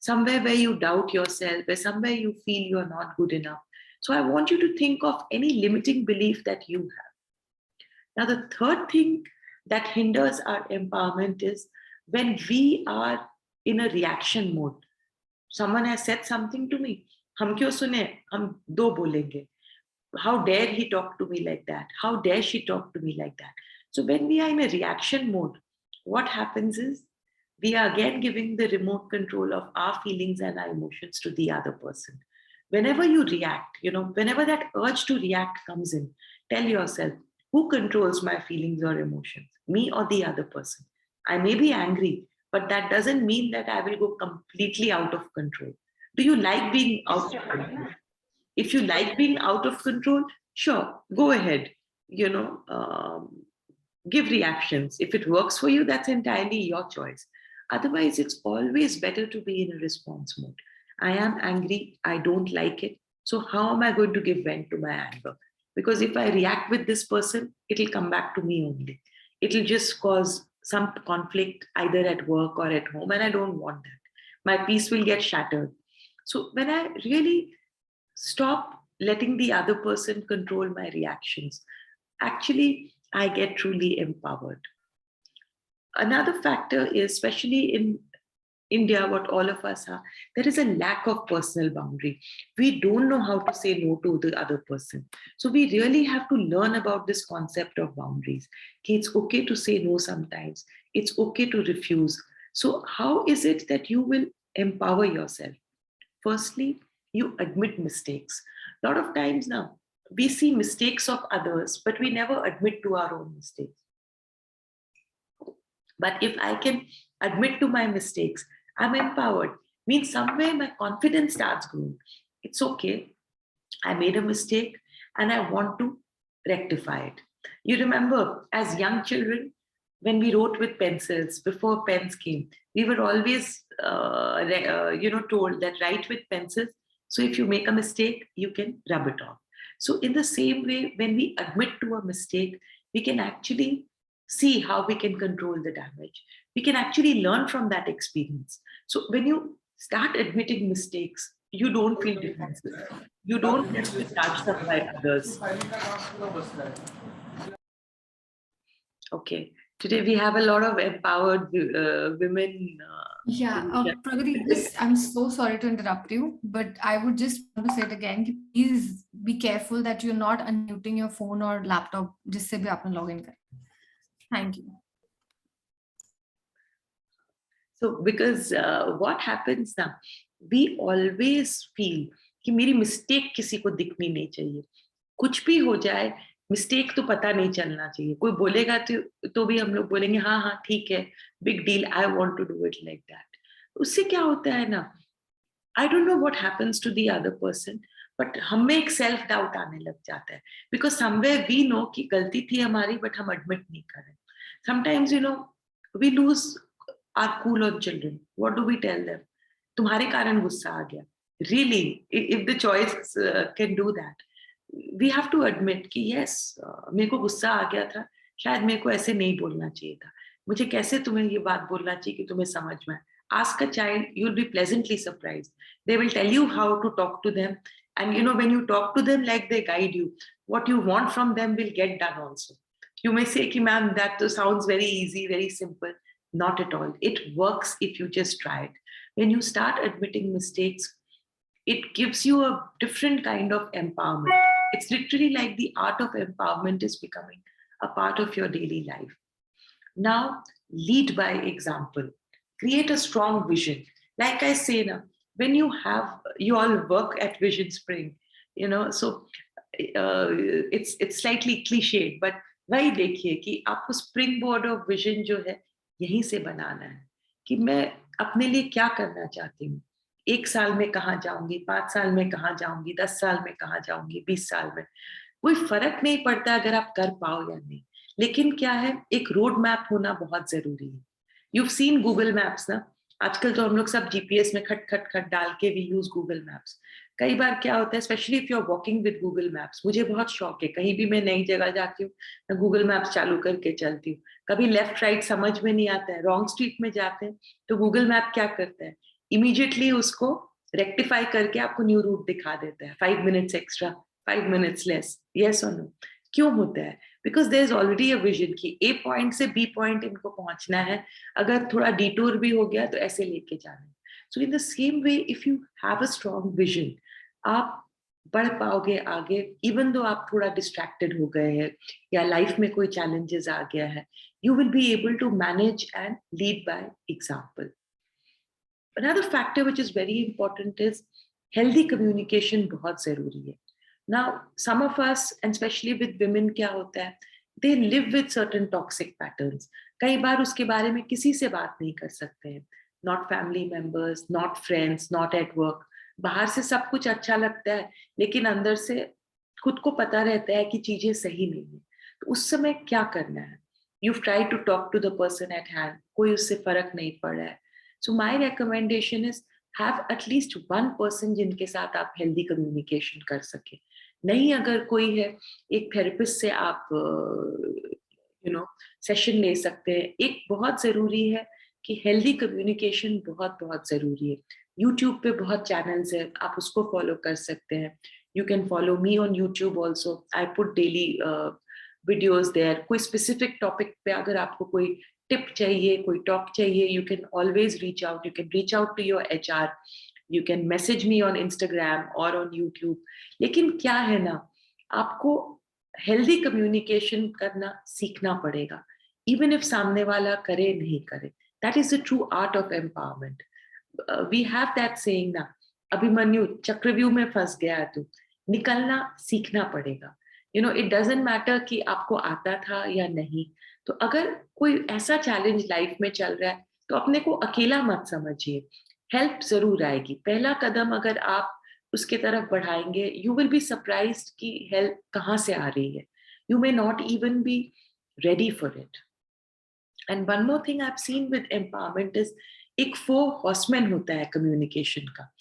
somewhere where you doubt yourself, where somewhere you feel you're not good enough? So, I want you to think of any limiting belief that you have. Now, the third thing that hinders our empowerment is when we are in a reaction mode. Someone has said something to me. हम क्यों सुने? हम दो बोलेंगे. How dare he talk to me like that? How dare she talk to me like that? So when we are in a reaction mode, what happens is we are again giving the remote control of our feelings and our emotions to the other person. Whenever you react, whenever that urge to react comes in, tell yourself, who controls my feelings or emotions? Me or the other person? I may be angry, but that doesn't mean that I will go completely out of control. Do you like being out of control? If you like being out of control, sure, go ahead. Give reactions. If it works for you, that's entirely your choice. Otherwise, it's always better to be in a response mode. I am angry. I don't like it. So how am I going to give vent to my anger? Because if I react with this person, it'll come back to me only. It'll just cause some conflict either at work or at home, and I don't want that. My peace will get shattered. So when I really stop letting the other person control my reactions, actually, I get truly empowered. Another factor is, especially in India, what all of us are, there is a lack of personal boundary. We don't know how to say no to the other person. So we really have to learn about this concept of boundaries. It's okay to say no sometimes. It's okay to refuse. So how is it that you will empower yourself? Firstly, you admit mistakes. A lot of times now, we see mistakes of others, but we never admit to our own mistakes. But if I can admit to my mistakes, I'm empowered. Means somewhere my confidence starts growing. It's okay. I made a mistake and I want to rectify it. You remember, as young children, when we wrote with pencils, before pens came, we were always, told that write with pencils. So if you make a mistake, you can rub it off. So in the same way, when we admit to a mistake, we can actually see how we can control the damage. We can actually learn from that experience. So when you start admitting mistakes, you don't feel defensive. You don't get judged up by others. Okay. Today we have a lot of empowered women. Pragati, I'm so sorry to interrupt you, but I would just want to say it again. Please be careful that you're not unmuting your phone or laptop जिससे भी आपने log in करें. Thank you. So because what happens now, we always feel कि मेरी mistake किसी को दिखनी नहीं चाहिए. कुछ भी हो जाए, मिस्टेक तो पता नहीं चलना चाहिए. कोई बोलेगा तो भी हम लोग बोलेंगे हाँ हाँ ठीक है, big deal, I want to do it like that. उससे क्या होता है ना, I don't know what happens to the other person, but हमें एक सेल्फ डाउट आने लग जाता है. बिकॉज समवेयर वी नो कि गलती थी हमारी, बट हम एडमिट नहीं कर रहे. Sometimes we lose our cool on children. What do we tell them? तुम्हारे कारण गुस्सा आ गया. Really, if the choice can do that, we have to admit कि yes, मेरे को गुस्सा आ गया था, शायद मेरे को ऐसे नहीं बोलना चाहिए था. मुझे कैसे तुम्हें ये बात बोलना चाहिए कि तुम्हें समझ में. Ask a child, you'll be pleasantly surprised. They will tell you how to talk to them, and when you talk to them like they guide you, what you want from them will get done also. You may say कि ma'am, that sounds very easy, very simple. Not at all. It works if you just try it. When you start admitting mistakes, it gives you a different kind of empowerment. It's literally like the art of empowerment is becoming a part of your daily life. Now, lead by example. Create a strong vision. Like I say now, when you all work at Vision Spring, so it's slightly cliched, but वही देखिए कि आपको spring board of vision जो है यहीं से बनाना है कि मैं अपने लिए क्या करना चाहती हूँ. 1 साल में कहाँ जाऊंगी, 5 साल में कहाँ जाऊंगी, 10 साल में कहाँ जाऊंगी, 20 साल में, कोई फर्क नहीं पड़ता अगर आप कर पाओ या नहीं। लेकिन क्या है, एक रोड मैप होना बहुत जरूरी है। You've seen गूगल मैप्स ना, आजकल तो हम लोग सब जीपीएस में खट खट खट डाल के भी यूज गूगल मैप्स। कई बार क्या होता है, specially if you are walking with Google maps, मुझे बहुत शौक है, कहीं भी मैं नई जगह जाती हूँ मैं गूगल मैप्स चालू करके चलती हूँ। कभी लेफ्ट राइट समझ में नहीं आता है, रॉन्ग स्ट्रीट में जाते हैं, तो गूगल मैप क्या करता है, इमीडिएटली उसको रेक्टिफाई करके आपको न्यू रूट दिखा देता है, 5 minutes extra, 5 minutes less, yes और नो। क्यों होता है? Because there is already a vision कि ए पॉइंट से बी पॉइंट इनको पहुंचना है, अगर थोड़ा डिटूर भी हो गया तो ऐसे लेके जाना है। So in the same way, if you have a strong vision, आप बढ़ पाओगे आगे, इवन दो आप थोड़ा डिस्ट्रैक्टेड हो गए हैं या लाइफ में कोई चैलेंजेस आ गया है, you will be able to manage and lead by example. Another factor which is very important is healthy communication बहुत जरूरी है। Now, some of us, and especially with women, क्या होता है, they live with certain toxic patterns. कई बार उसके बारे में किसी से बात नहीं कर सकते हैं, not family members, not friends, not at work. बाहर से सब कुछ अच्छा लगता है, लेकिन अंदर से खुद को पता रहता है कि चीजें सही नहीं है। तो उस समय क्या करना है? You've tried to talk to the person at hand, कोई उससे फर्क नहीं पड़ रहा है। So my recommendation is have at least one person जिनके साथ आप healthy communication कर सके। नहीं अगर कोई है, एक थेरेपिस्ट से आप सेशन ले सकते हैं। एक बहुत जरूरी है कि हेल्दी कम्युनिकेशन बहुत बहुत जरूरी है। यूट्यूब पे बहुत चैनल्स है, आप उसको फॉलो कर सकते हैं। You can follow me on YouTube also, I put daily videos there. कोई स्पेसिफिक टॉपिक पे अगर आपको कोई टिप चाहिए, कोई टॉक चाहिए, you can always reach out. You can reach out to your HR. You can message me on Instagram or on YouTube. लेकिन क्या है ना, आपको हेल्दी कम्युनिकेशन करना सीखना पड़ेगा, इवन इफ सामने वाला करे नहीं करे। That is the true art of empowerment. We have that saying ना, अभिमन्यु चक्रव्यूह में फंस गया है, तो निकलना सीखना पड़ेगा। इट डजंट मैटर कि आपको आता था या नहीं। तो अगर कोई ऐसा चैलेंज लाइफ में चल रहा है तो अपने को अकेला मत समझिए, हेल्प जरूर आएगी। पहला कदम अगर आप उसके तरफ बढ़ाएंगे, यू विल बी सरप्राइज्ड कि हेल्प कहाँ से आ रही है। You may not even be ready for it. And one more thing I have seen with empowerment is, एक 4 हॉर्समैन होता है कम्युनिकेशन का।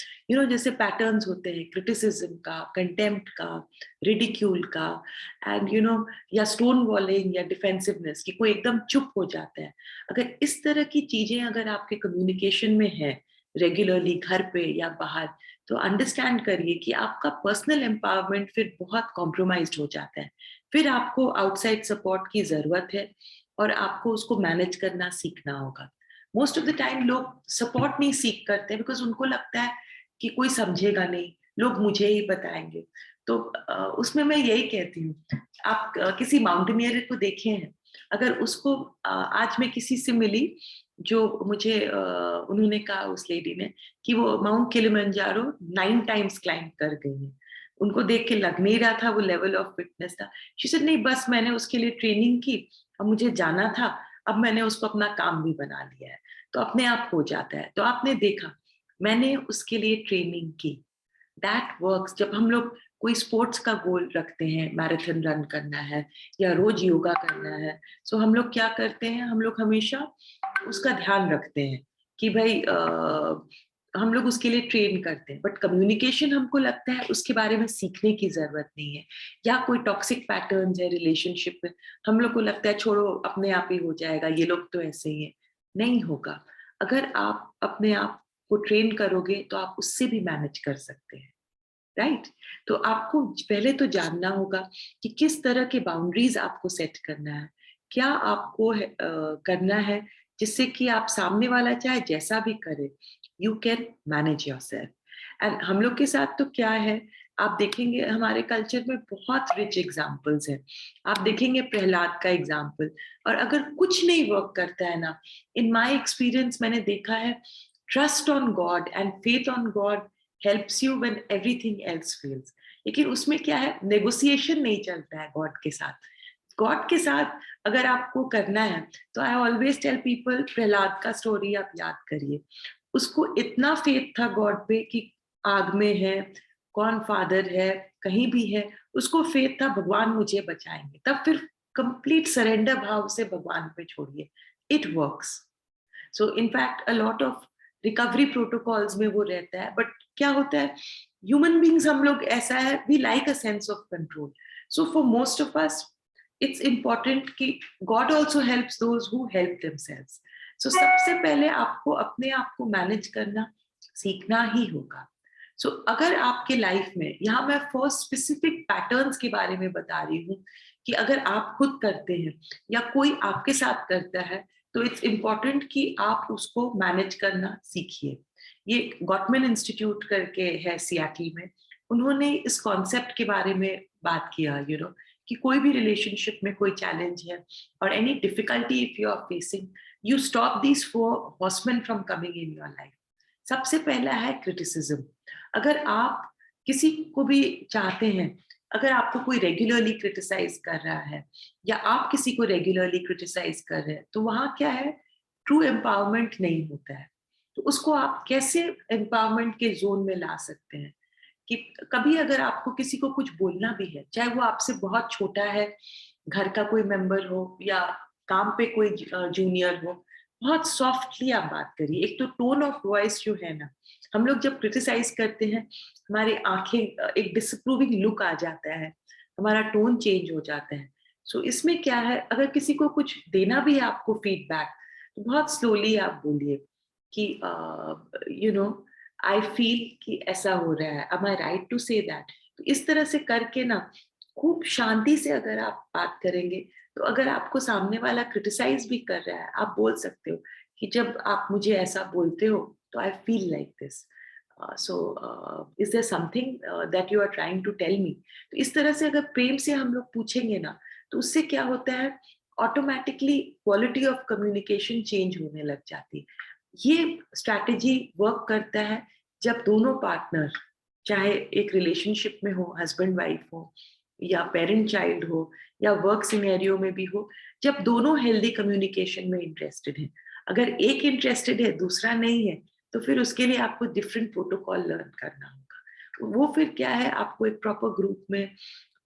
जैसे पैटर्न्स होते हैं क्रिटिसिज्म का, कंटेम्प्ट का, रिडिक्यूल का, एंड या स्टोन वॉलिंग या डिफेंसिवनेस, कि कोई एकदम चुप हो जाता है। अगर इस तरह की चीजें अगर आपके कम्युनिकेशन में है रेगुलरली, घर पे या बाहर, तो अंडरस्टैंड करिए कि आपका पर्सनल एम्पावरमेंट फिर बहुत कॉम्प्रोमाइज्ड हो जाता है। फिर आपको आउटसाइड सपोर्ट की जरूरत है और आपको उसको मैनेज करना सीखना होगा। मोस्ट ऑफ द टाइम लोग सपोर्ट नहीं सीख करते बिकॉज उनको लगता है कि कोई समझेगा नहीं, लोग मुझे ही बताएंगे। तो उसमें मैं यही कहती हूँ, आप किसी माउंटेनियर को देखे हैं, अगर उसको आज मैं किसी से मिली जो मुझे उन्होंने कहा, उस लेडी ने, कि वो माउंट किलिमंजारो 9 टाइम्स क्लाइंब कर गई है। उनको देख के लग नहीं रहा था वो लेवल ऑफ फिटनेस था। शी सेड नहीं, बस मैंने उसके लिए ट्रेनिंग की, अब मुझे जाना था, अब मैंने उसको अपना काम भी बना लिया है, तो अपने आप हो जाता है। तो आपने देखा, मैंने उसके लिए ट्रेनिंग की, दैट वर्क्स। जब हम लोग कोई स्पोर्ट्स का गोल रखते हैं, मैराथन रन करना है या रोज योगा करना है, सो हम लोग क्या करते हैं, हम लोग हमेशा उसका ध्यान रखते हैं कि भाई हम लोग उसके लिए ट्रेन करते हैं। बट कम्युनिकेशन हमको लगता है उसके बारे में सीखने की जरूरत नहीं है, या कोई टॉक्सिक पैटर्न्स है रिलेशनशिप में, हम लोग को लगता है छोड़ो अपने आप ही हो जाएगा, ये लोग तो ऐसे ही है। नहीं होगा। अगर आप अपने आप को ट्रेन करोगे तो आप उससे भी मैनेज कर सकते हैं, राइट? तो आपको पहले तो जानना होगा कि किस तरह के बाउंड्रीज आपको सेट करना है, क्या आपको करना है जिससे कि आप सामने वाला चाहे जैसा भी करे, you can manage yourself. And हम लोग के साथ तो क्या है, आप देखेंगे हमारे कल्चर में बहुत रिच एग्जाम्पल्स हैं। आप देखेंगे प्रहलाद का एग्जाम्पल, और अगर कुछ नहीं वर्क करता है ना, इन माय एक्सपीरियंस मैंने देखा है, trust on God and faith on God helps you when everything else fails. लेकिन उसमें क्या है, नेगोशिएशन नहीं चलता है गॉड के साथ। गॉड के साथ अगर आपको करना है तो I always tell people, Prahlad का स्टोरी आप याद करिए। उसको इतना फेथ था गॉड पे कि आग में है, कौन फादर है, कहीं भी है, उसको फेथ था भगवान मुझे बचाएंगे, तब फिर कंप्लीट सरेंडर भाव से भगवान पे छोड़िए, it works. So in fact a lot of recovery protocols में वो रहता है. बट क्या होता है, ह्यूमन बींग्स हम लोग ऐसा है, we like a sense of control. So for most of us it's important कि God also helps those who help themselves. So सबसे पहले आपको अपने आप को मैनेज करना सीखना ही होगा. सो अगर आपके लाइफ में, यहाँ मैं फर्स्ट स्पेसिफिक पैटर्न्स के बारे में बता रही हूँ कि अगर आप खुद करते हैं या कोई आपके साथ करता है, तो इट्स इम्पॉर्टेंट कि आप उसको मैनेज करना सीखिए. ये गॉटमैन इंस्टीट्यूट करके है सियाटल में, उन्होंने इस कॉन्सेप्ट के बारे में बात किया, कि कोई भी रिलेशनशिप में कोई चैलेंज है और any difficulty if you are facing, you stop these 4 horsemen from coming in your life. सबसे पहला है क्रिटिसिज्म. अगर आप किसी को भी चाहते हैं, अगर आपको कोई रेगुलरली क्रिटिसाइज कर रहा है या आप किसी को रेगुलरली क्रिटिसाइज कर रहे हैं, तो वहां क्या है, ट्रू एम्पावरमेंट नहीं होता है. तो उसको आप कैसे एम्पावरमेंट के जोन में ला सकते हैं कि कभी अगर आपको किसी को कुछ बोलना भी है, चाहे वो आपसे बहुत छोटा है, घर का कोई मेंबर हो या काम पे कोई जूनियर हो, बहुत सॉफ्टली आप बात करिए. एक तो टोन ऑफ वॉइस जो है ना, हम लोग जब क्रिटिसाइज करते हैं, हमारी आंखें एक डिसअप्रूविंग लुक आ जाता है, हमारा टोन चेंज हो जाता है. सो इसमें क्या है, अगर किसी को कुछ देना भी है आपको फीडबैक, तो बहुत स्लोली आप बोलिए कि आई फील कि ऐसा हो रहा है, am I right to say that? तो इस तरह से करके ना, खूब शांति से अगर आप बात करेंगे, तो अगर आपको सामने वाला क्रिटिसाइज भी कर रहा है, आप बोल सकते हो कि जब आप मुझे ऐसा बोलते हो तो I feel like this, so is there something that you are trying to tell me. तो इस तरह से अगर प्रेम से हम लोग पूछेंगे ना, तो उससे क्या होता है, automatically quality of communication change होने लग जाती है. ये स्ट्रैटेजी वर्क करता है जब दोनों पार्टनर, चाहे एक रिलेशनशिप में हो, हस्बैंड वाइफ हो या पेरेंट चाइल्ड हो या वर्क सिनेरियो में भी हो, जब दोनों हेल्दी कम्युनिकेशन में इंटरेस्टेड हैं. अगर एक इंटरेस्टेड है, दूसरा नहीं है, तो फिर उसके लिए आपको डिफरेंट प्रोटोकॉल लर्न करना होगा. वो फिर क्या है, आपको एक प्रॉपर ग्रुप में,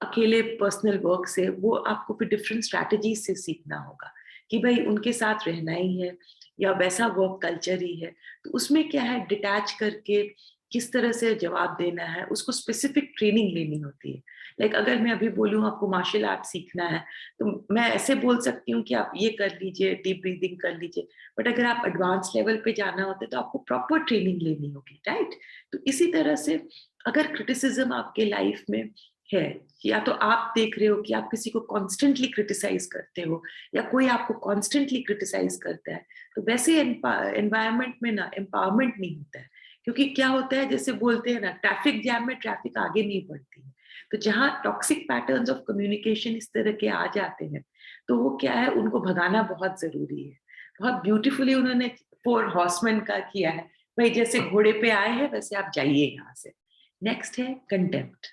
अकेले पर्सनल वर्क से, वो आपको फिर डिफरेंट स्ट्रैटेजीज से सीखना होगा कि भाई उनके साथ रहना ही है या वैसा वर्क कल्चर ही है. तो उसमें क्या है, डिटैच करके किस तरह से जवाब देना है, उसको स्पेसिफिक ट्रेनिंग लेनी होती है. लाइक अगर मैं अभी बोलूँ आपको मार्शल आर्ट सीखना है, तो मैं ऐसे बोल सकती हूँ कि आप ये कर लीजिए, डीप ब्रीदिंग कर लीजिए. बट अगर आप एडवांस लेवल पे जाना होता है, तो आपको प्रॉपर ट्रेनिंग लेनी होगी, राइट. तो इसी तरह से अगर क्रिटिसिज्म आपके लाइफ में है, या तो आप देख रहे हो कि आप किसी को कॉन्स्टेंटली क्रिटिसाइज करते हो या कोई आपको कॉन्स्टेंटली क्रिटिसाइज करता है, तो वैसे एनवायरमेंट में ना एम्पावरमेंट नहीं होता है. क्योंकि क्या होता है, जैसे बोलते हैं ना, ट्रैफिक जैम में ट्रैफिक आगे नहीं बढ़ती है. तो जहाँ टॉक्सिक पैटर्न्स ऑफ कम्युनिकेशन इस तरह के आ जाते हैं, तो वो क्या है, उनको भगाना बहुत जरूरी है. बहुत ब्यूटीफुली उन्होंने 4 हॉर्समैन का किया है, भाई जैसे घोड़े पे आए हैं वैसे आप जाइए यहाँ से. नेक्स्ट है कंटेम्प्ट.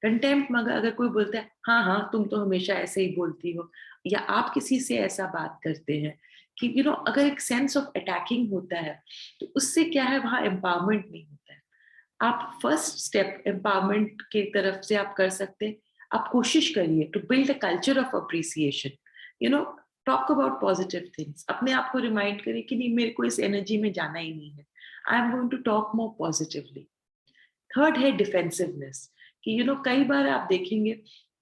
कंटेम्प्ट में अगर कोई बोलता है, हाँ हाँ तुम तो हमेशा ऐसे ही बोलती हो, या आप किसी से ऐसा बात करते हैं कि अगर एक सेंस ऑफ अटैकिंग होता है, तो उससे क्या है, वहां एम्पावरमेंट नहीं होता है. आप फर्स्ट स्टेप एम्पावरमेंट की तरफ से आप कर सकते हैं. आप कोशिश करिए to build a culture of appreciation. Talk about positive things. अपने आप को रिमाइंड करिए कि नहीं, मेरे को इस एनर्जी में जाना ही नहीं है, I am going to talk more positively. Third है डिफेंसिवनेस. कि कई बार आप देखेंगे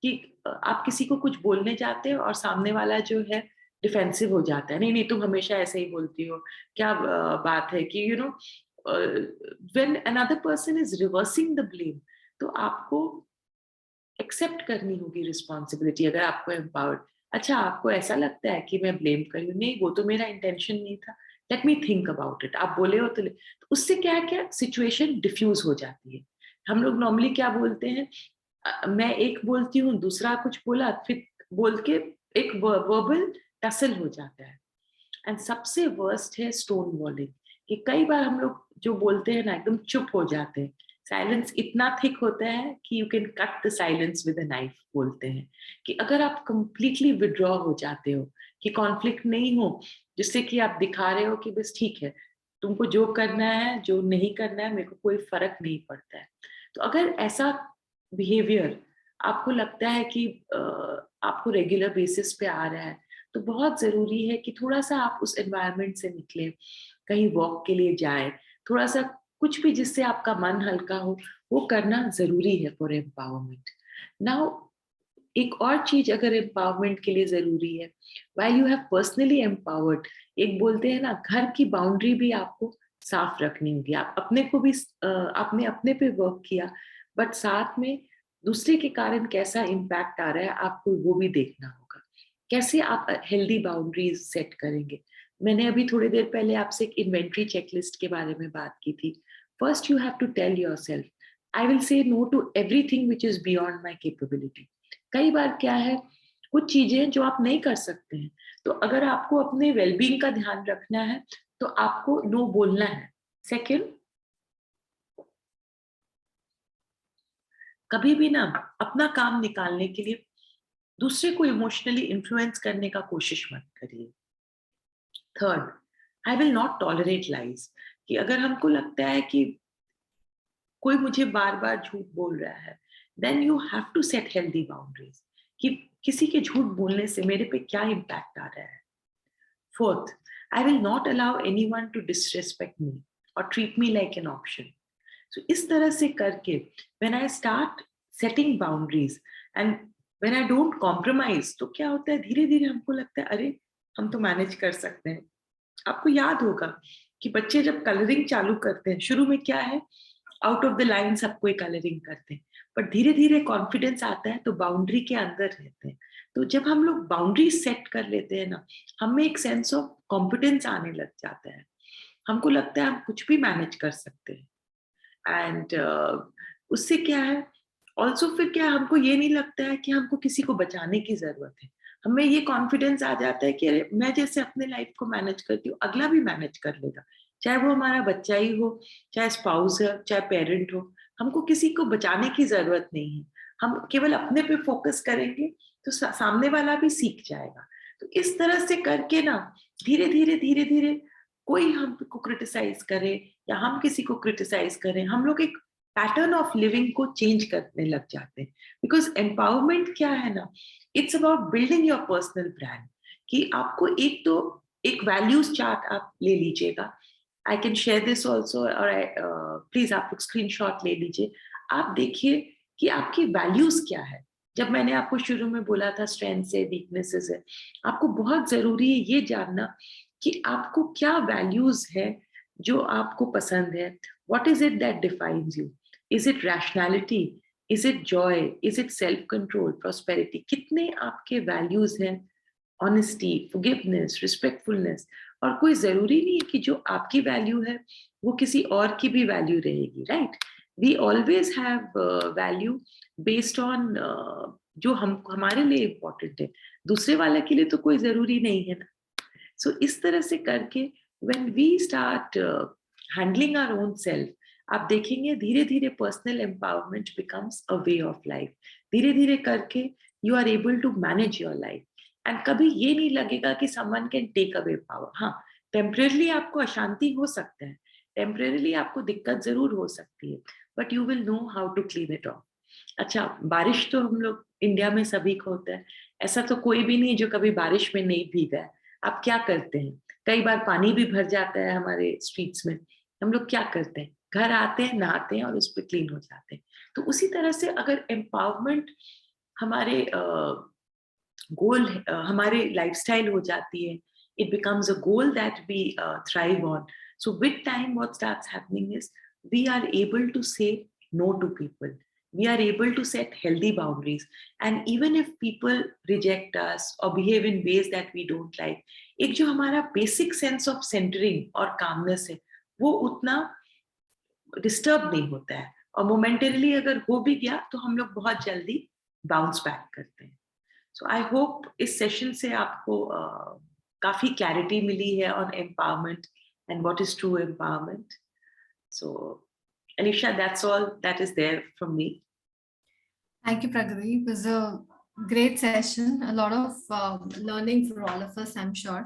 कि आप किसी को कुछ बोलने जाते हो और सामने वाला जो है डिफेंसिव हो जाता है, नहीं नहीं तुम हमेशा ऐसे ही बोलती हो, क्या बात है, कि when another person is reversing the blame, तो आपको एक्सेप्ट करनी होगी रिस्पॉन्सिबिलिटी. अगर आपको एम्पावर्ड, अच्छा आपको ऐसा लगता है कि मैं ब्लेम कर रही हूँ, नहीं वो तो मेरा इंटेंशन नहीं था, let me think about it. आप बोले हो तो उससे क्या है, क्या सिचुएशन डिफ्यूज हो जाती है. हम लोग नॉर्मली क्या बोलते हैं, मैं एक बोलती हूँ, दूसरा कुछ बोला, फिर बोल के एक वर्बल टसल हो जाता है. एंड सबसे वर्स्ट है स्टोन वॉलिंग. कि कई बार हम लोग जो बोलते हैं ना, एकदम चुप हो जाते हैं. साइलेंस इतना थिक होता है कि you can cut the silence with a knife. बोलते हैं कि अगर आप कंप्लीटली विड्रॉ हो जाते हो, कि कॉन्फ्लिक्ट नहीं हो, जिससे कि आप दिखा रहे हो कि बस ठीक है, तुमको जो करना है जो नहीं करना है मेरे को कोई फर्क नहीं पड़ता है। तो अगर ऐसा बिहेवियर आपको लगता है कि आपको रेगुलर बेसिस पे आ रहा है, तो बहुत जरूरी है कि थोड़ा सा आप उस एनवायरनमेंट से निकले, कहीं वॉक के लिए जाए, थोड़ा सा कुछ भी जिससे आपका मन हल्का हो, वो करना जरूरी है फॉर एम्पावरमेंट। नाउ एक और चीज अगर एम्पावरमेंट के लिए जरूरी है, while you have personally empowered, एक बोलते हैं ना, घर की बाउंड्री भी आपको साफ रखनी होगी। आप अपने को भी आपने अपने पे वर्क किया, बट साथ में दूसरे के कारण कैसा इम्पैक्ट आ रहा है आपको वो भी देखना होगा। कैसे आप हेल्दी बाउंड्रीज सेट करेंगे? मैंने अभी थोड़ी देर पहले आपसे एक इन्वेंट्री चेकलिस्ट के बारे में बात की थी। First you have to tell yourself, I will say no to everything which is beyond my capability. कई बार क्या है, कुछ चीजें जो आप नहीं कर सकते हैं, तो अगर आपको अपने वेलबींग का ध्यान रखना है तो आपको नो बोलना है। सेकंड, कभी भी ना अपना काम निकालने के लिए दूसरे को इमोशनली इन्फ्लुएंस करने का कोशिश मत करिए। Third, I will not tolerate lies, कि अगर हमको लगता है कि कोई मुझे बार बार झूठ बोल रहा है, then you have to set healthy boundaries, कि किसी के झूठ बोलने से मेरे पे क्या इम्पैक्ट आ रहा है। Fourth, I will not allow anyone to disrespect me और treat me like an option. So इस तरह से करके when I start setting boundaries and when I don't compromise, तो क्या होता है, धीरे धीरे हमको लगता है अरे हम तो मैनेज कर सकते हैं। आपको याद होगा कि बच्चे जब कलरिंग चालू करते हैं, शुरू में क्या है, आउट ऑफ द लाइन सब कोई कलरिंग करते हैं, पर धीरे धीरे कॉन्फिडेंस आता है तो बाउंड्री के अंदर रहते हैं। तो जब हम लोग बाउंड्री सेट कर लेते हैं ना, हमें एक सेंस ऑफ कॉन्फिडेंस आने लग जाता है, हमको लगता है हम कुछ भी मैनेज कर सकते हैं। एंड उससे क्या है, ऑल्सो फिर क्या, हमको ये नहीं लगता है कि हमको किसी को बचाने की जरूरत है। हमें ये कॉन्फिडेंस आ जाता है कि अरे मैं जैसे अपने लाइफ को मैनेज करती हूँ, अगला भी मैनेज कर लेगा, चाहे वो हमारा बच्चा ही हो, चाहे स्पाउस है, चाहे पेरेंट हो। हमको किसी को बचाने की जरूरत नहीं है, हम केवल अपने पे फोकस करेंगे तो सामने वाला भी सीख जाएगा। तो इस तरह से करके ना धीरे धीरे धीरे धीरे कोई हमको क्रिटिसाइज करे या हम किसी को क्रिटिसाइज करें, हम लोग एक पैटर्न ऑफ लिविंग को चेंज करने लग जाते हैं। बिकॉज एम्पावरमेंट क्या है ना, it's about building your personal brand, कि आपको एक वैल्यूज चार्ट आप ले लीजिएगा। I can share this also, और प्लीज आप लोग स्क्रीनशॉट ले लीजिए। आप देखिए कि आपकी वैल्यूज क्या है। जब मैंने आपको शुरू में बोला था स्ट्रेंथ्स है, वीकनेसेस है, आपको बहुत जरूरी है ये जानना कि आपको क्या वैल्यूज है जो आपको पसंद है। What is it that defines you? Is it rationality? Is it joy? Is it self control, prosperity? कितने आपके वैल्यूज हैं? Honesty, forgiveness, respectfulness. और कोई जरूरी नहीं है कि जो आपकी वैल्यू है वो किसी और की भी वैल्यू रहेगी, right? We always have value based on जो हम हमारे लिए इम्पोर्टेंट है, दूसरे वाले के लिए तो कोई जरूरी नहीं है ना। सो इस तरह से करके when we start handling our own self, आप देखेंगे धीरे धीरे personal empowerment becomes a way of life. धीरे धीरे करके you are able to manage your life, and कभी ये नहीं लगेगा कि someone can take away power. हाँ, टेम्परेरली आपको अशांति हो सकता है, टेम्परेरली आपको दिक्कत जरूर हो सकती है, but you will know how to clean it off. अच्छा, बारिश तो हम लोग इंडिया में सभी को होता है, ऐसा तो कोई भी नहीं जो कभी बारिश में नहीं भीगा है। आप क्या करते हैं, कई बार पानी भी भर जाता है हमारे स्ट्रीट्स में, हम लोग क्या करते हैं, घर आते हैं, नहाते हैं और उस पर क्लीन हो जाते हैं। तो उसी तरह से अगर एम्पावरमेंट हमारे गोल, हमारे लाइफस्टाइल हो जाती है, it becomes a goal that we thrive on. So with time what starts happening is we are able to say no to people, we are able to set healthy boundaries, and even if people reject us or behave in ways that we don't like, एक जो हमारा basic sense of centering और calmness है वो उतना disturb नहीं होता है, और मोमेंटरीली अगर हो भी गया तो हम लोग बहुत जल्दी बाउंस बैक करते हैं। सो आई होप इस सेशन से आपको काफी क्लैरिटी मिली है on empowerment and what is true empowerment. So Alisha, that's all that is there from me. Thank you, Pragati. It was a great session, a lot of learning for all of us, I'm sure.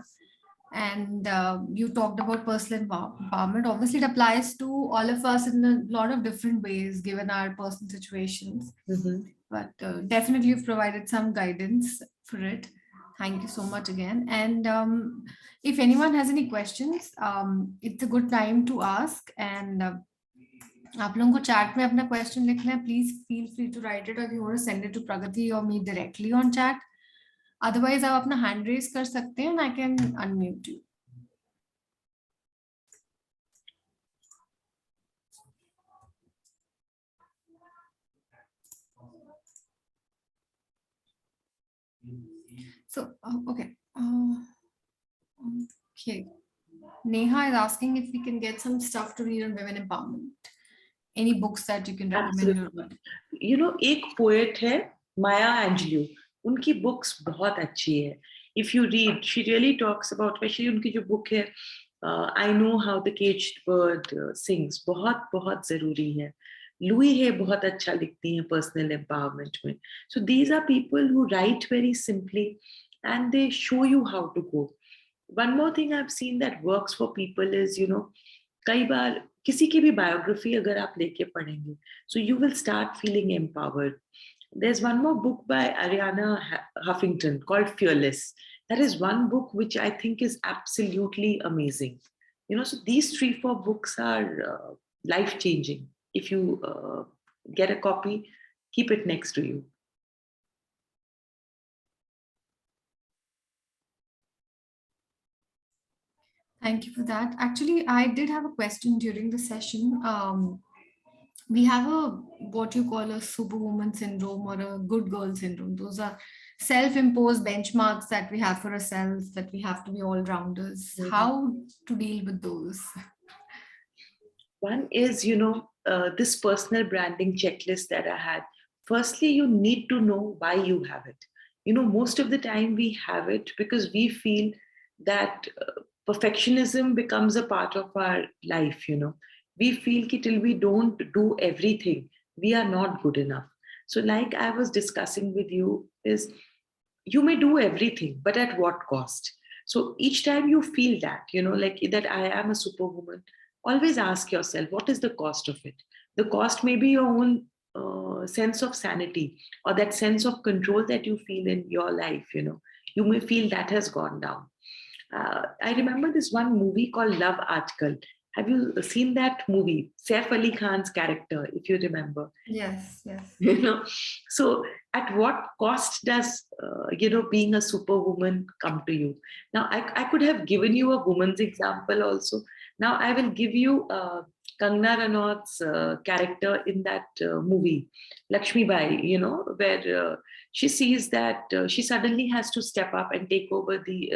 And you talked about personal empowerment. Obviously, it applies to all of us in a lot of different ways, given our personal situations. But definitely, you've provided some guidance for it. Thank you so much again. And if anyone has any questions, it's a good time to ask. And आप लोगों को chat में अपना question लिखना है, please feel free to write it, or if you want to send it to Pragati or me directly on chat. Otherwise, आप अपना hand raise कर सकते हैं and I can unmute you. So, okay. Okay. Neha is asking if we can get some stuff to read on women empowerment. Any books that you can recommend? Absolutely. You know, एक poet है Maya Angelou. उनकी books बहुत अच्छी है. If you read, she really talks about, especially उनकी जो book है, I Know How the Caged Bird Sings. बहुत बहुत जरूरी है. Louis है बहुत अच्छा लिखती हैं personal empowerment में. So these are people who write very simply and they show you how to go. One more thing I've seen that works for people is, you know, कई बार किसी की भी biography अगर आप लेके पढ़ेंगे, so you will start feeling empowered. There's one more book by Ariana Huffington called Fearless. That is one book which I think is absolutely amazing. You know, so these 3-4 books are life-changing. If you get a copy, keep it next to you. Thank you for that. Actually, I did have a question during the session. We have what you call a superwoman syndrome or a good girl syndrome. Those are self-imposed benchmarks that we have for ourselves, that we have to be all-rounders. How to deal with those? One is, you know, this personal branding checklist that I had. Firstly, you need to know why you have it. You know, most of the time we have it because we feel that perfectionism becomes a part of our life, you know. We feel that till we don't do everything, we are not good enough. So like I was discussing with you is, you may do everything, but at what cost? So each time you feel that, you know, like that I am a superwoman, always ask yourself, what is the cost of it? The cost may be your own sense of sanity or that sense of control that you feel in your life, you know. You may feel that has gone down. I remember this one movie called Love Aajkal. Have you seen that movie? Saif Ali Khan's character, if you remember. Yes, yes. You know, so at what cost does, you know, being a superwoman come to you? Now, I could have given you a woman's example also. Now, I will give you Kangana Ranaut's character in that movie, Lakshmi Bai, you know, where she sees that she suddenly has to step up and take over the,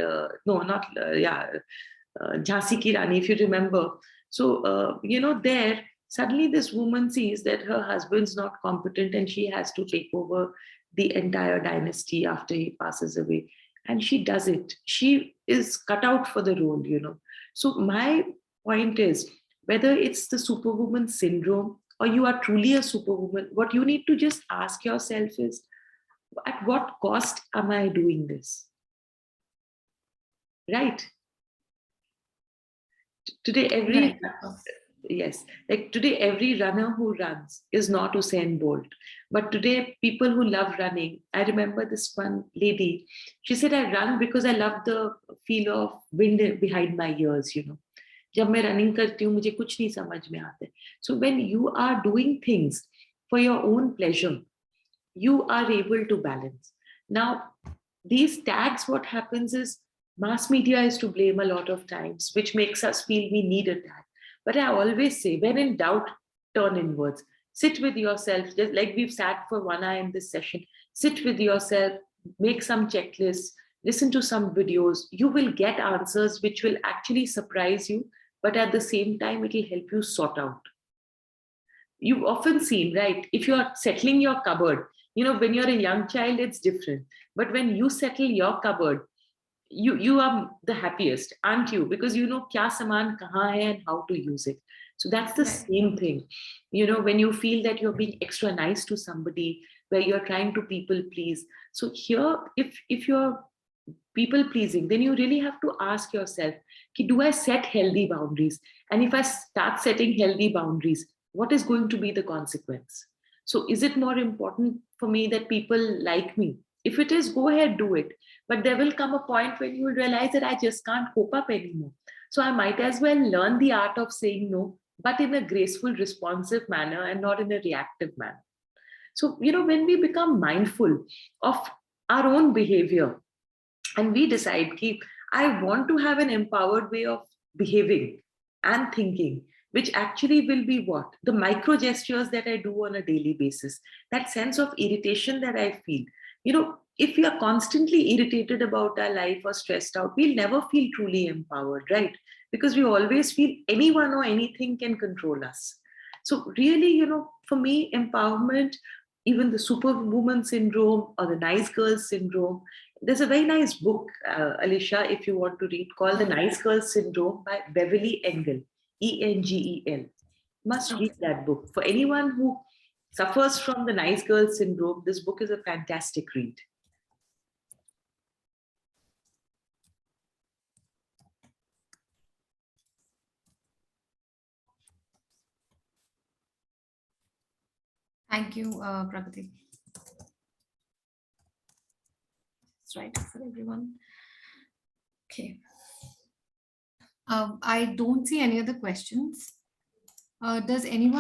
Jhansi Ki Rani, if you remember. So, you know, there, suddenly this woman sees that her husband's not competent and she has to take over the entire dynasty after he passes away. And she does it. She is cut out for the role, you know. So my point is, whether it's the superwoman syndrome or you are truly a superwoman, what you need to just ask yourself is, at what cost am I doing this? Right? Today, every runner who runs is not Usain Bolt. But today, people who love running, I remember this one lady, she said, I run because I love the feel of wind behind my ears, you know. जब मैं running करती हूँ, मुझे कुछ नहीं समझ में आते. So when you are doing things for your own pleasure, you are able to balance. Now, these tags, what happens is, mass media is to blame a lot of times, which makes us feel we need a tag. But I always say, when in doubt, turn inwards. Sit with yourself, just like we've sat for 1 hour in this session. Sit with yourself, make some checklists, listen to some videos. You will get answers which will actually surprise you, but at the same time, it will help you sort out. You've often seen, right? If you're settling your cupboard, you know, when you're a young child, it's different. But when you settle your cupboard, you are the happiest, aren't you? Because you know kya saman kahan hai and how to use it. So that's the same thing. You know, when you feel that you're being extra nice to somebody, where you're trying to people please. So here, if you're people pleasing, then you really have to ask yourself, do I set healthy boundaries? And if I start setting healthy boundaries, what is going to be the consequence? So is it more important for me that people like me? If it is, go ahead, do it. But there will come a point when you will realize that I just can't cope up anymore. So I might as well learn the art of saying no, but in a graceful, responsive manner and not in a reactive manner. So, when we become mindful of our own behavior and we decide, I want to have an empowered way of behaving and thinking, which actually will be what? The micro gestures that I do on a daily basis, that sense of irritation that I feel. If we are constantly irritated about our life or stressed out, we'll never feel truly empowered, right? Because we always feel anyone or anything can control us. So really, for me, empowerment, even the superwoman syndrome or the nice girl syndrome, there's a very nice book, Alicia, if you want to read, called The Nice Girl Syndrome by Beverly Engel, Engel. Must read that book. For anyone who suffers from the nice girl syndrome, this book is a fantastic read. Thank you, Pragati. That's right for everyone. Okay. I don't see any other questions. Does anyone